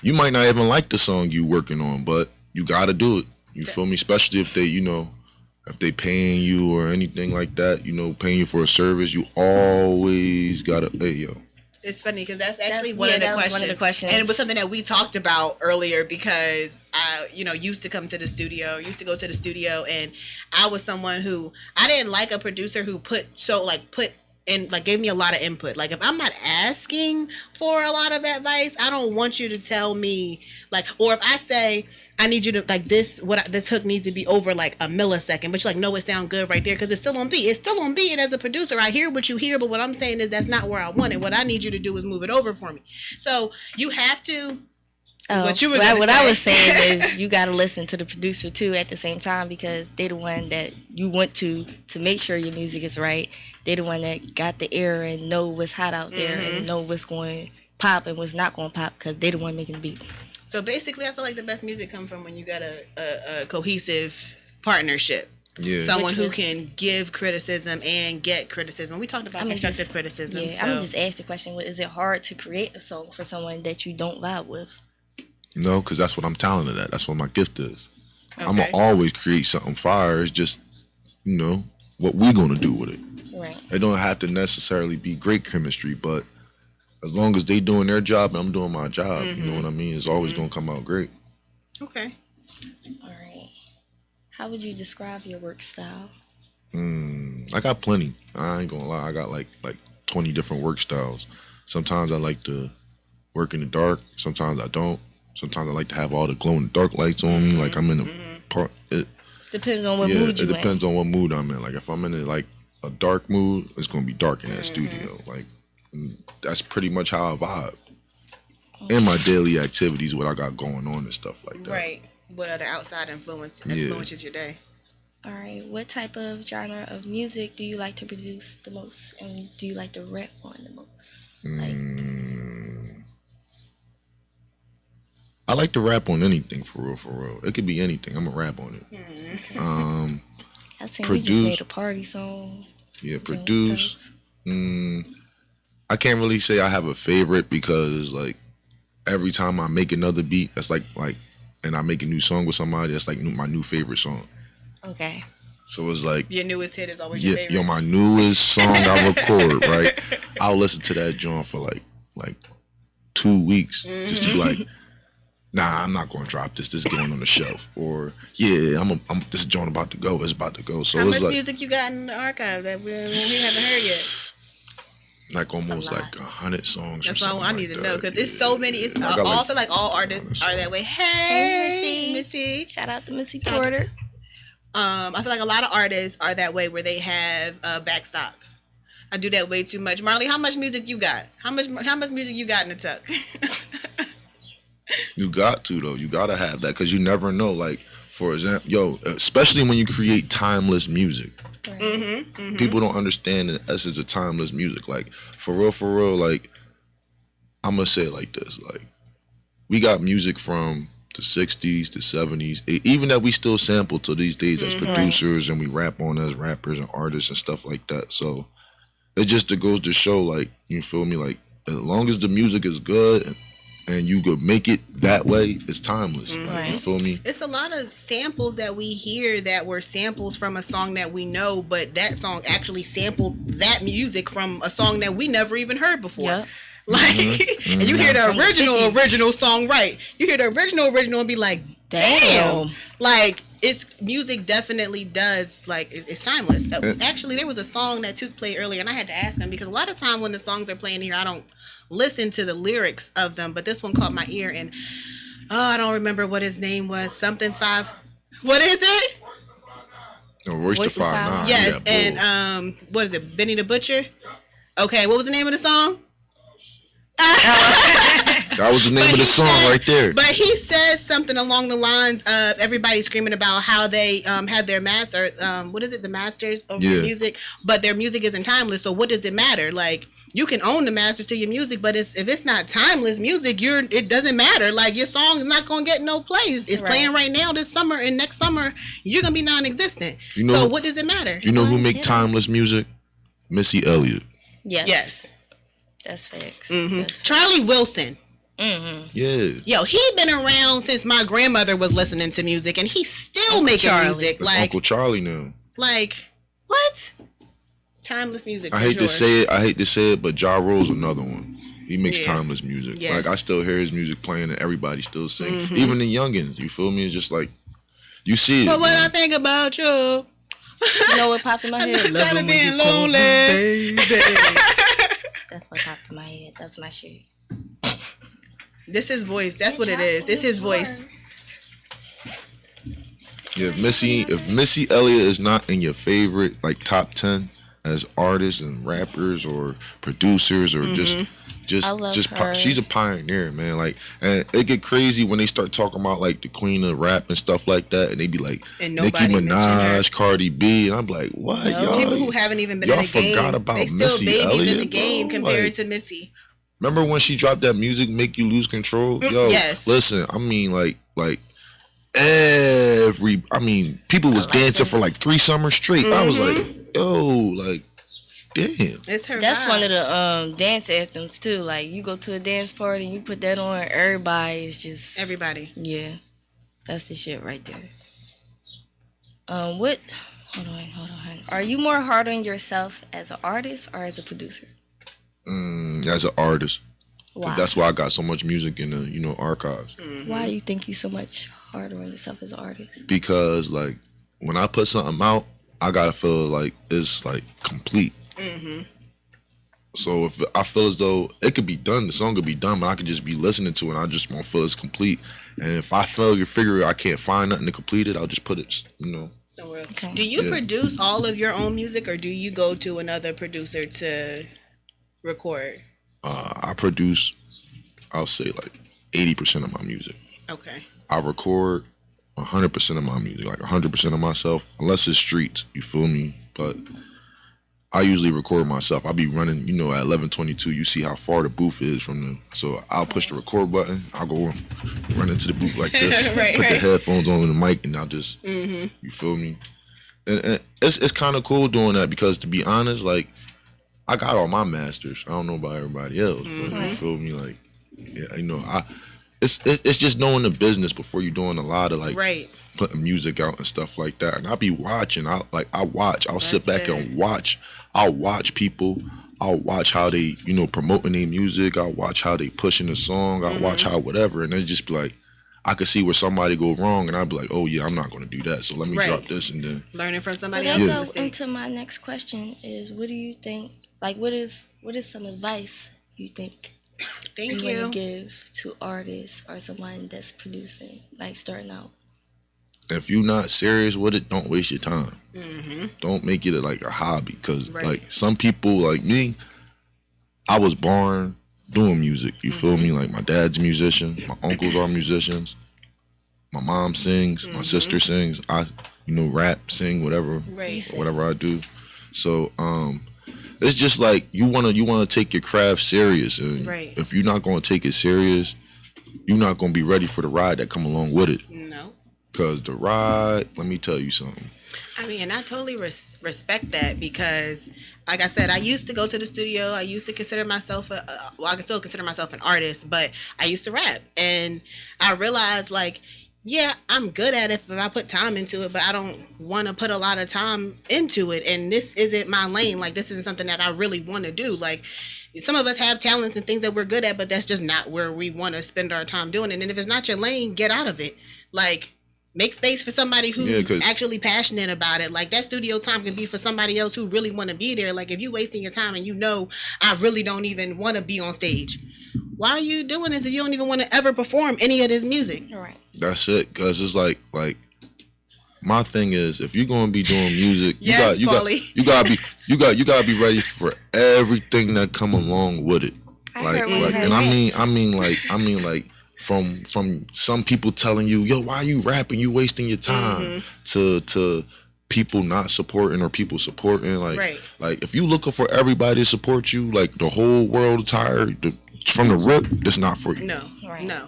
you might not even like the song you working on, but you gotta do it. You feel me? Especially if they, if they paying you or anything like that, paying you for a service, you always gotta, hey, yo. It's funny because that's actually That one of the was questions. one of the questions. And it was something that we talked about earlier because I, used to go to the studio, and I was someone who I didn't like a producer who put and like gave me a lot of input. Like if I'm not asking for a lot of advice, I don't want you to tell me like, or if I say I need you to like this hook needs to be over like a millisecond, but you're like, no, it sounds good right there because it's still on beat. It's still on beat. And as a producer, I hear what you hear, but what I'm saying is that's not where I want it. What I need you to do is move it over for me. So you have to. What I was saying is you got to listen to the producer too at the same time because they're the one that you want to make sure your music is right. They're the one that got the ear and know what's hot out there and know what's going to pop and what's not going to pop because they're the one making the beat. So basically, I feel like the best music comes from when you got a cohesive partnership. Yeah. Someone who can give criticism and get criticism. We talked about constructive criticism. Yeah, I'm going to just ask the question, is it hard to create a song for someone that you don't vibe with? No, because that's what I'm talented at. That's what my gift is. Okay. I'm going to always create something fire. It's just, what we going to do with it. Right. It don't have to necessarily be great chemistry, but as long as they doing their job and I'm doing my job, you know what I mean? It's always going to come out great. Okay. All right. How would you describe your work style? I got plenty. I ain't going to lie. I got like 20 different work styles. Sometimes I like to work in the dark. Sometimes I don't. Sometimes I like to have all the glow-in-the-dark lights on me, like I'm in a part. Depends on what mood you're in. It depends on what mood I'm in. Like if I'm in a dark mood, it's gonna be dark in that studio. Like that's pretty much how I vibe. And my daily activities, what I got going on and stuff like that. Right. What other outside influences your day? All right. What type of genre of music do you like to produce the most, and do you like to rap on the most? I like to rap on anything, for real. It could be anything. I'm going to rap on it. I seen you just made a party song. Yeah, produce. I can't really say I have a favorite because, like, every time I make another beat, that's like, and I make a new song with somebody, that's like my new favorite song. Okay. So it's like... Your newest hit is always your favorite. My newest song I record, right? I'll listen to that joint for, like 2 weeks just to be like... Nah, I'm not going to drop this. This is going on the shelf. Or, this joint about to go. It's about to go. So how it's much music you got in the archive that we haven't heard yet? Like almost like 100 songs. That's all I need to know because it's so many. It's I feel like all artists are that way. Hey, Missy. Shout out to Missy Porter. I feel like a lot of artists are that way where they have back stock. I do that way too much. Marley, how much music you got? How much music you got in the tuck? You got to, though. You got to have that because you never know. Like, for example, especially when you create timeless music. People don't understand the essence of timeless music. Like, for real, like, I'm going to say it like this. Like, we got music from the 60s, the 70s, even that we still sample to these days as producers and we rap on as rappers and artists and stuff like that. So, it just goes to show, like, you feel me? Like, as long as the music is good and you could make it that way, it's timeless. Like, you feel me? It's a lot of samples that we hear that were samples from a song that we know, but that song actually sampled that music from a song that we never even heard before. Yep. Like, and you hear the original song, right? You hear the original and be like, damn. Like, it's music definitely does, like, it's timeless. Actually, there was a song that Took played earlier, and I had to ask him because a lot of time when the songs are playing here, I don't listen to the lyrics of them, but this one caught my ear, and I don't remember what his name was. Something 5. What is it? Royce the 5'9". Yes, and what is it? Benny the Butcher. Okay, what was the name of the song? That was the name of the song right there. But he said something along the lines of everybody screaming about how they have their master, what is it, the masters of their music, but their music isn't timeless. So what does it matter? Like, you can own the masters to your music, but if it's not timeless music, it doesn't matter. Like, your song is not gonna get no plays. It's playing right now this summer, and next summer you're gonna be non-existent. So what does it matter? You know who make timeless music? Missy Elliott. Yes. That's facts. Charlie Wilson. Yeah. Yo, he been around since my grandmother was listening to music, and he's still making music. That's like Uncle Charlie now. Like, what? Timeless music. I hate to say it, but Ja Rule's another one. He makes timeless music. Yes. Like, I still hear his music playing, and everybody still sings. Even the youngins. You feel me? It's just like, you see it. But when I think about you, You know what popped in my head? Tired of being lonely. That's what popped in my head. That's my shit. This is voice. That's what it is. It's his voice. Yeah, if Missy Elliott is not in your favorite like top 10 as artists and rappers or producers or I love her. she's a pioneer, man. Like, and it get crazy when they start talking about like the queen of rap and stuff like that, and they be like And Nicki nobody mentioned her. Minaj, Cardi B, and I'm like, what, y'all? People who haven't even been in y'all the game, forgot about they still Missy babies Elliott, in the game bro? compared Like, to Missy. remember when she dropped that music, Make You Lose Control? Yo, Yes. listen, I mean, like people was dancing for like 3 summers straight. I was like, yo, like, damn. It's her That's vibe. one of the dance anthems too. Like you go to a dance party and you put that on, everybody is just Everybody. yeah. That's the shit right there. What? Hold on. Are you more hard on yourself as an artist or as a producer? As an artist. Why? That's why I got so much music in the archives. Why you think you so much harder on yourself as an artist? Because like when I put something out, I gotta feel like it's like complete. So if I feel as though it could be done, the song could be done, but I could just be listening to it and I just won't feel it's complete. And if I figure I can't find nothing to complete it, I'll just put it, Okay. Do you Yeah. produce all of your own music, or do you go to another producer to record? I produce, I'll say like 80% of my music. Okay. I record 100% of my music, like 100% of myself, unless it's streets, you feel me? But I usually record myself. I'll be running, at 11:22. You see how far the booth is from the. So I'll push the record button. I'll go run into the booth like this. Right, put the right. headphones on the mic, and I'll just. You feel me? And it's kind of cool doing that because, to be honest, like I got all my masters. I don't know about everybody else, but you feel me? Like, yeah, it's just knowing the business before you're doing a lot of like. Right. Putting music out and stuff like that, and I'll be watching. I'll sit back and watch. I'll watch people. I'll watch how they, promoting their music. I'll watch how they pushing the song. I'll watch how whatever, and then just be like, I could see where somebody go wrong, and I'd be like, oh yeah, I'm not gonna do that. So let me Right. drop this, and then Learning from Well, somebody that else's goes mistakes. into my next question: is what do you think? Like, what is some advice you think Thank you you. want to give to artists or someone that's producing, like starting out? if you're not serious with it, don't waste your time. Don't make it like a hobby, because Right. like some people like me, I was born doing music. You feel me? Like my dad's a musician, my uncles are musicians, my mom sings, my sister sings. I rap, sing, whatever, Right. whatever I do. So it's just like you wanna take your craft serious, and Right. if you're not gonna take it serious, you're not gonna be ready for the ride that come along with it. No. Cause the ride, let me tell you something. I mean, and I totally respect that because, like I said, I used to go to the studio. I used to consider myself I can still consider myself an artist, but I used to rap, and I realized like, yeah, I'm good at it if I put time into it, but I don't want to put a lot of time into it, and this isn't my lane. Like, this isn't something that I really want to do. Like, some of us have talents and things that we're good at, but that's just not where we want to spend our time doing it. And if it's not your lane, get out of it. Like, make space for somebody who's 'cause- actually passionate about it. Like, that studio time can be for somebody else who really want to be there. Like, if you wasting your time and I really don't even want to be on stage, why are you doing this if you don't even want to ever perform any of this music? Right. That's it. Cause it's like my thing is, if you're gonna be doing music, Yes, you gotta be ready for everything that come along with it. I Like, heard one of her and raps. I mean like from some people telling you, yo, why are you rapping? You wasting your time. To people not supporting or people supporting. Like, Right. like if you looking for everybody to support you, like the whole world tired from the rip, it's not for you. No, Right. no.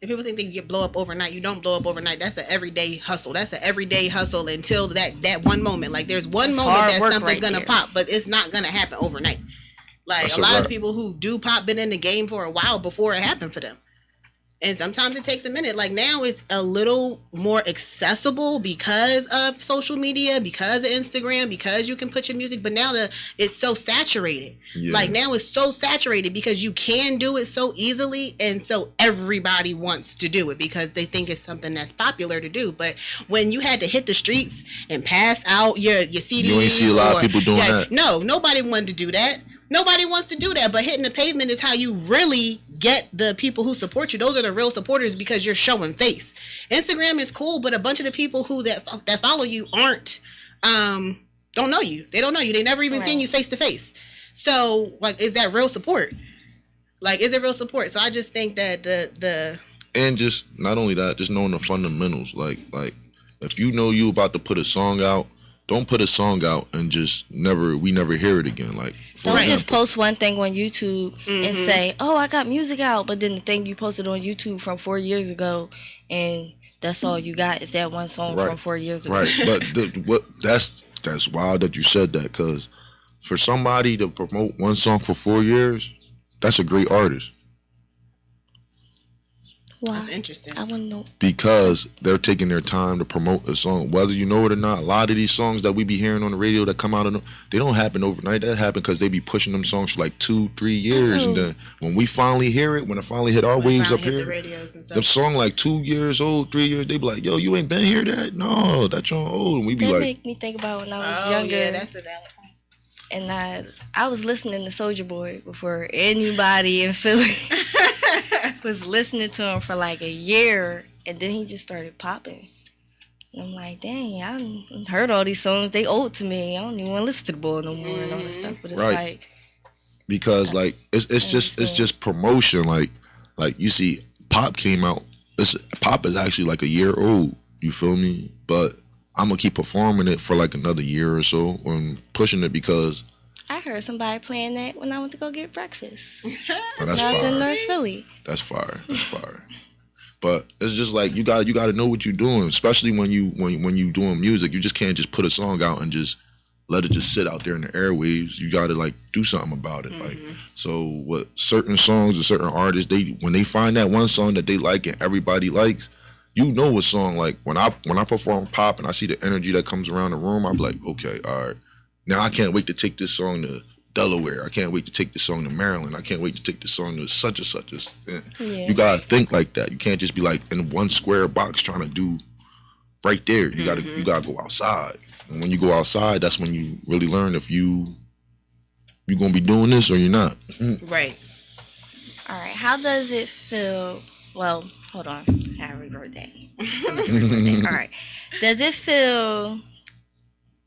If people think they can blow up overnight, you don't blow up overnight. That's an everyday hustle. That's an everyday hustle until that one moment. Like, there's one That's moment hard that work something's right gonna there. pop, but it's not gonna happen overnight. Like, That's a a lot of wrap. people who do pop been in the game for a while before it happened for them. And sometimes it takes a minute. Like now it's a little more accessible because of social media, because of Instagram, because you can put your music, but now it's so saturated. Yeah. Like now it's so saturated because you can do it so easily, and so everybody wants to do it because they think it's something that's popular to do. But when you had to hit the streets and pass out your CDs, You ain't see a lot of people doing that. No, nobody wanted to do that. Nobody wants to do that, but hitting the pavement is how you really get the people who support you. Those are the real supporters because you're showing face. Instagram is cool, but a bunch of the people that follow you aren't don't know you. They don't know you. They never even seen you face to face. So, like, is that real support? Like, is it real support? So I just think that the and just not only that, just knowing the fundamentals. Like if you know you about to put a song out, don't put a song out and just never hear it again. Like, don't just post one thing on YouTube and say, "Oh, I got music out," but then the thing you posted on YouTube from 4 years ago, and that's all you got is that one song from 4 years ago. Right, but that's wild that you said that, because for somebody to promote one song for 4 years, that's a great artist. Wow. That's interesting. I want to know. Because they're taking their time to promote a song, whether you know it or not. A lot of these songs that we be hearing on the radio that come out, they don't happen overnight. That happen because they be pushing them songs for like 2-3 years, and then when we finally hear it, when it finally hit our waves up here, the radios and stuff. the song like 2 years old, 3 years, they be like, "Yo, you ain't been here that? No, that's your old." And we be That like, make me think about when I was younger. Yeah, that's a valid point. And I was listening to Soulja Boy before anybody in Philly was listening to him for like a year, and then he just started popping. And I'm like, dang, I done heard all these songs. They old to me. I don't even want to listen to the boy no more and all that stuff. But it's like, because like it's just promotion. Like you see, Pop came out. Pop is actually like a year old. You feel me? But I'm gonna keep performing it for like another year or so and pushing it because I heard somebody playing that when I went to go get breakfast. oh, that's I was in fire. North Philly. That's fire. That's fire. But it's just like you got to know what you're doing, especially when you doing music. You just can't just put a song out and just let it just sit out there in the airwaves. You got to like do something about it. Like, so what certain songs and certain artists, when they find that one song that they like and everybody likes, you know what song. Like when I perform Pop and I see the energy that comes around the room, I'm like, okay, all right. Now I can't wait to take this song to Delaware. I can't wait to take this song to Maryland. I can't wait to take this song to such and such. Yeah. You gotta think like that. You can't just be like in one square box trying to do right there. You gotta go outside. And when you go outside, that's when you really learn if you gonna be doing this or you're not. Right. All right. How does it feel? Well, hold on. I rewrote that. All right. Does it feel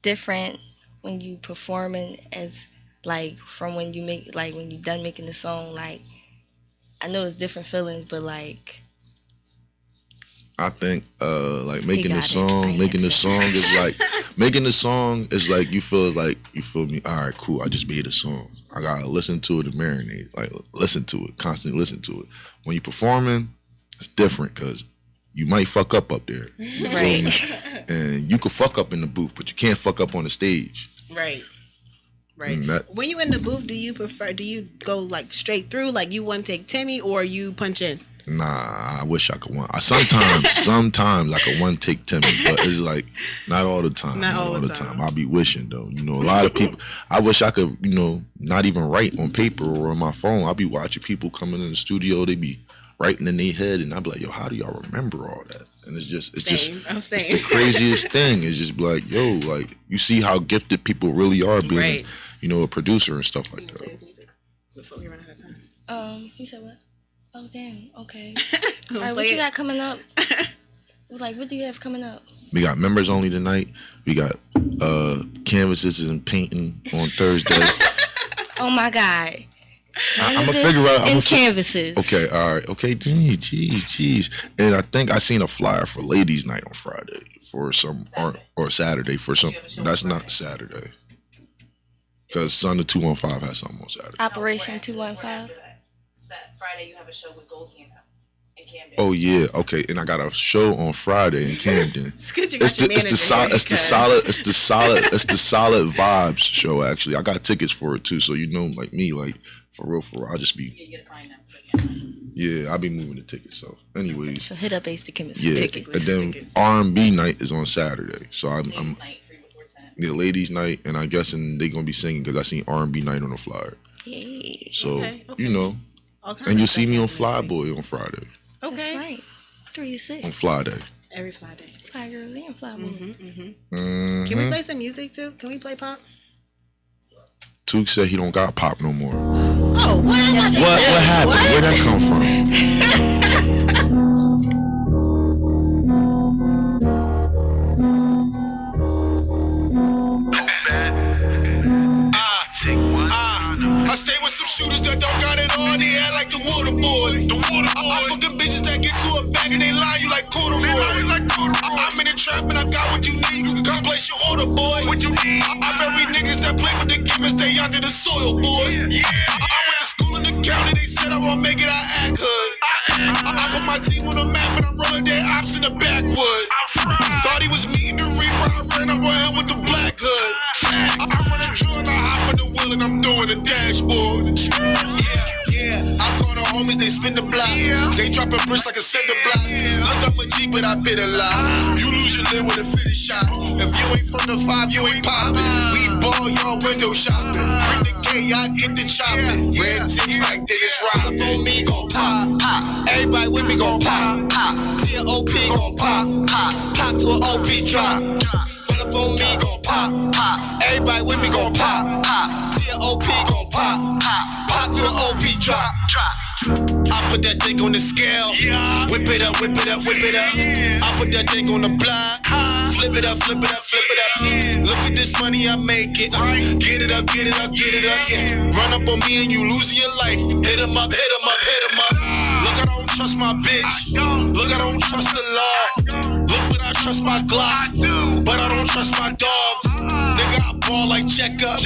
different when you performing as like from when you make like when you done making the song? Like I know it's different feelings, but like I think like making the song is like you feel me, all right, cool, I just made a song. I gotta listen to it and marinate. Like listen to it, constantly listen to it. When you're performing, it's different because you might fuck up there. You feel right. me? And you could fuck up in the booth, but you can't fuck up on the stage. Right. When you in the booth, do you go like straight through, like you one take Timmy, or you punch in? Nah, I wish I could one. Sometimes I could one take Timmy, but it's like not all the time. Not all the time. I'll be wishing though. You know, a lot of people. I wish I could. You know, not even write on paper or on my phone. I'll be watching people coming in the studio. They be writing in their head, and I'll be like, yo, how do y'all remember all that? And it's just it's the craziest thing. It's just like, yo, like you see how gifted people really are being, you know, a producer and stuff like that. Before we run out of time. You said what? Oh damn. Okay. All right. What you got coming up? Like, what do you have coming up? We got members only tonight. We got canvases and painting on Thursday. Oh my God. I'm gonna figure out. And canvases. Okay, all right. Okay, jeez. And I think I seen a flyer for Ladies' Night on Friday for some or Saturday for some. That's not Saturday. Because Son of 215 has something on Saturday. Operation 215. Friday you have a show with Goldie and them. Oh yeah, okay. And I got a show on Friday in Camden. It's good you got your manager here it's the solid vibes show. Actually, I got tickets for it too. So you know, like me, like for real, I just be. Yeah, I'll be moving the tickets. So, anyways, So hit up Ace the Chemist for yeah. tickets. And then R&B night is on Saturday. So I'm ladies night, and I'm guessing they gonna be singing because I seen R&B night on the flyer. Yay. So Okay. you know, All kinds and you'll of see stuff me on happening this week. Flyboy on Friday. Okay. That's right. 3 to 6. On Friday. Every Friday. Fly girls and fly boys. Can we play some music too? Can we play pop? Took said he don't got pop no more. Oh, what happened? What happened? Where'd that come from? I stay with some shooters that don't got it on. They act like the water boy. I'm fucking bitches that get to a bag and they lie you like corduroy. I'm in the trap and I got what you need. You can come place your order, boy. What you need? I bury niggas that play with the chemists. They under the soil, boy. I went to school in the county. They said I won't make it. I act hood. I put my team on the map and I'm rolling dead ops in the backwood. Thought he was meeting the reaper. I ran up on him with the black hood. I run a drill and I hop in the wheel and I'm doing the dashboard. Yeah, I call the homies, they spin the block. They dropping bricks like a cinder block. Look up a G, but I bit a lot. You lose your lid with a finish shot. If you ain't from the 5, you ain't poppin'. We ball, y'all window shopping. Bring the K, y'all get the chopping. Red tips like Dennis Rodman. On me gon' pop, pop. Everybody with me gon' pop, pop. Yeah, OP gon' pop, pop. Pop to an OP drop. Pull up on me gon' pop, pop. Everybody with me gon' pop, pop. Yeah, OP gon' pop, pop. Pop to an OP drop. I put that thing on the scale. Whip it up, whip it up, whip it up. I put that thing on the block. Flip it up, flip it up, flip it up. Look at this money, I make it. Get it up, get it up, get it up. Yeah. Run up on me and you losing your life. Hit 'em up, hit 'em up, hit 'em up. Look, I don't trust my bitch. Look, I don't trust the law. Look, but I trust my Glock. But I don't trust my dogs. Nigga, I ball like checkup.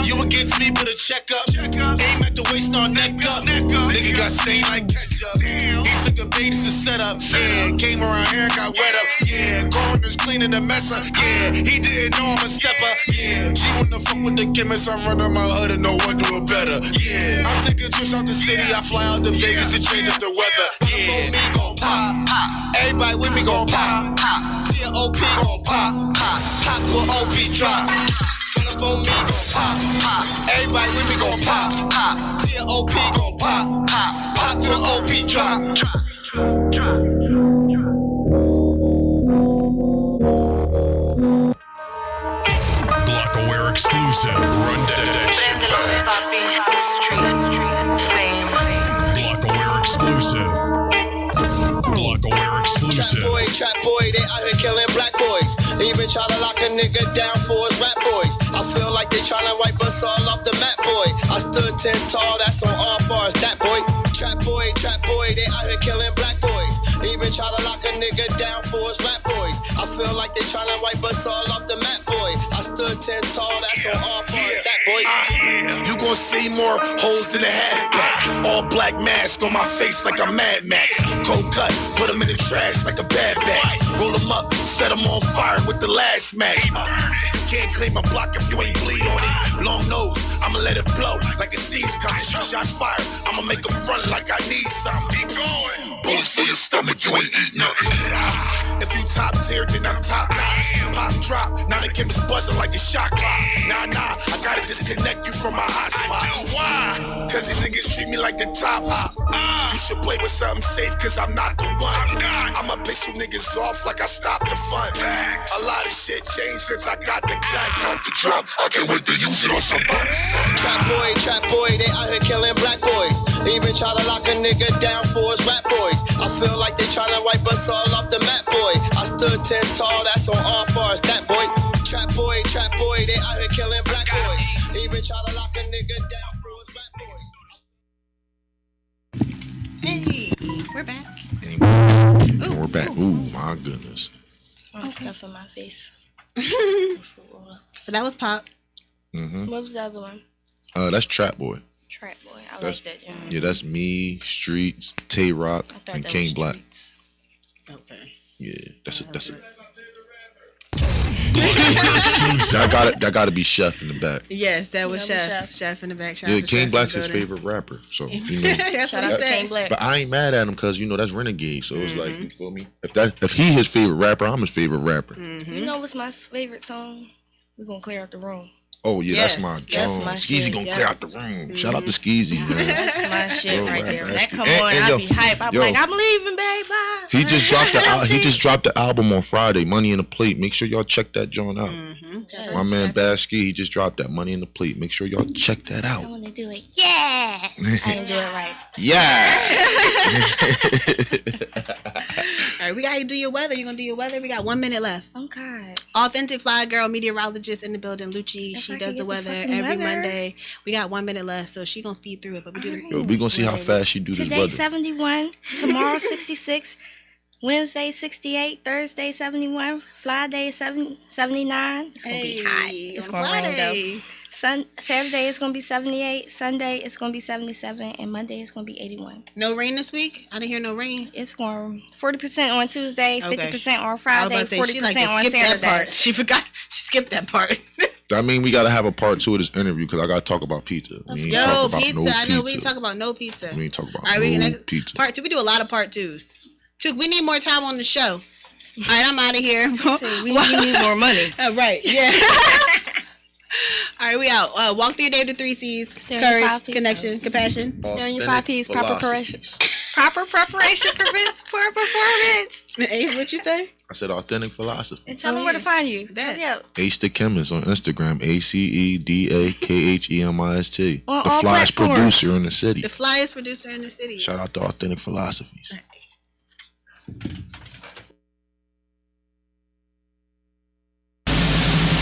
You would get free, but a checkup. Aim at the waist, on neck up. Nigga got stained like ketchup. He took a bait to set up. Yeah, came around here and got wet up. Yeah, coroner's cleaning the mess up. Yeah, he didn't know I'm a stepper. Yeah, she wanna fuck with the chemist. I'm running my hood and no one do it better. Yeah, I'm taking trips out the city. I fly out to Vegas to change up the weather. Yeah, me gon' pop, pop. Everybody with me gon' pop, pop. Yeah, OP gon' pop, pop. Pop to an OP drop. Pull up on me gon' pop, pop. Everybody with me gon' pop, pop. Yeah, OP gon' pop, pop. Pop to an OP drop. Blockaware exclusive. Run that shit back. Blockaware exclusive. Blockaware exclusive. Trap boy, they out here killing black boys. They even try to lock a nigga down for his rap boys. I feel like they tryna wipe us all off the map, boy. I stood 10 tall, that's on all fours, that boy. Trap boy, they out here killing black boys. They even try to lock a nigga down for his rap boys. I feel like they tryna wipe us all off the map, boy. I stood 10 tall, that's on all fours, that boy. You gon' see more holes than a halfback. All black mask on my face like a Mad Max. Cold cut, put 'em in the trash like a bad batch. Roll 'em up, set 'em on fire with the last match. You can't claim a block if you ain't bleed on it. Long nose, I'ma let it blow like a sneeze coming. Shots fired, I'ma make 'em run like I need something. Keep going. Bullets for your stomach, you ain't eat nothing. If you top tier, then I'm top notch. Pop drop, now the chemist buzzing like a shot clock. Nah, I gotta disconnect you from my hot spot. Why? Cause these niggas treat me like the top op. You should play with something safe, cause I'm not the one. I'ma piss you niggas off like I stopped the fun. A lot of shit changed since I got the gun. Count the drop, I can't wait to use it on somebody. Trap boy, they out here killing black boys. They even try to lock a nigga down for his rap boys. I feel like they tryna wipe us all off the map, boy. I stood 10 tall, that's on all fours, that boy. Trap boy, they out here killing black boys. They even try to lock a nigga down for his rap boys. Hey, we're back. And we're back. Ooh, my goodness. Stuff in my face. So that was pop. What was the other one? That's Trap Boy. Trap boy. I I That's like that. yeah. That's me, Streets, Tay Rock, I thought and that King was Black. Streets. Okay. Yeah, that's it. That's it. Exclusive. That got to be Chef in the back. Yes, that was That was Chef. Chef. Chef in the back. Shout Yeah, out to King Chef Black's in the his building. favorite rapper. So you know. That's what Shout he out to said. King Black. But I ain't mad at him because you know that's Renegade. So it's like you feel me. If he his favorite rapper, I'm his favorite rapper. You know what's my favorite song? We're gonna clear out the room. Oh yeah, Yes, that's my that's Jones. my Skeezy shit, gonna yeah. clear out the room. Shout out to Skeezy, man. That's my shit Yo, right right, there. When that's that come good. on, And I yo, be hype. I'm yo. like, I'm leaving, babe. Bye. He just dropped the album on Friday, Money in the Plate. Make sure y'all check that joint out. My man Basky, he just dropped that Money in the Plate. Make sure y'all check that I out. want to do it. Yes. I didn't do it right. Yeah. All right, we gotta do your weather. You gonna do your weather? We got 1 minute left. Okay. Authentic Fly Girl meteorologist in the building, Lucci. If She I does can the get the weather fucking every weather. Monday. We got 1 minute left, so she gonna speed through it. But we do. Yo, we gonna see how fast she do this Today weather. 71, tomorrow 66, Wednesday 68, Thursday 71, Friday 79. It's gonna be hot. It's on gonna rain Friday. though. Saturday it's gonna be 78, Sunday it's gonna be 77, and Monday it's gonna be 81. No rain this week. I didn't hear no rain. It's going 40% on Tuesday, 50% on I was Friday, about to say she 40% like to on skip that Saturday. part. She forgot. She skipped that part. That mean we gotta have a part 2 of this interview because I gotta talk about pizza. We ain't talk Yo, about pizza. no I know we pizza. ain't talk about no pizza. We ain't talk about All right, we no next pizza. part 2. We do a lot of part 2s. Took. We need more time on the show. All right, I'm out of here. We need more money. Right. Yeah. All right, we out. Walk through your day to 3 C's: Stay on your courage, 5 P's. connection, compassion. Stay on your Authentic 5 P's, proper preparation. philosophies. Proper preparation prevents poor performance. Ace, what you say? I said authentic philosophy. And tell them where to find you. That. Yeah. Ace the Chemist on Instagram. ACEDAKHEMIST. On The all flyest platforms. producer in the city. The flyest producer in the city. Shout out to Authentic Philosophies.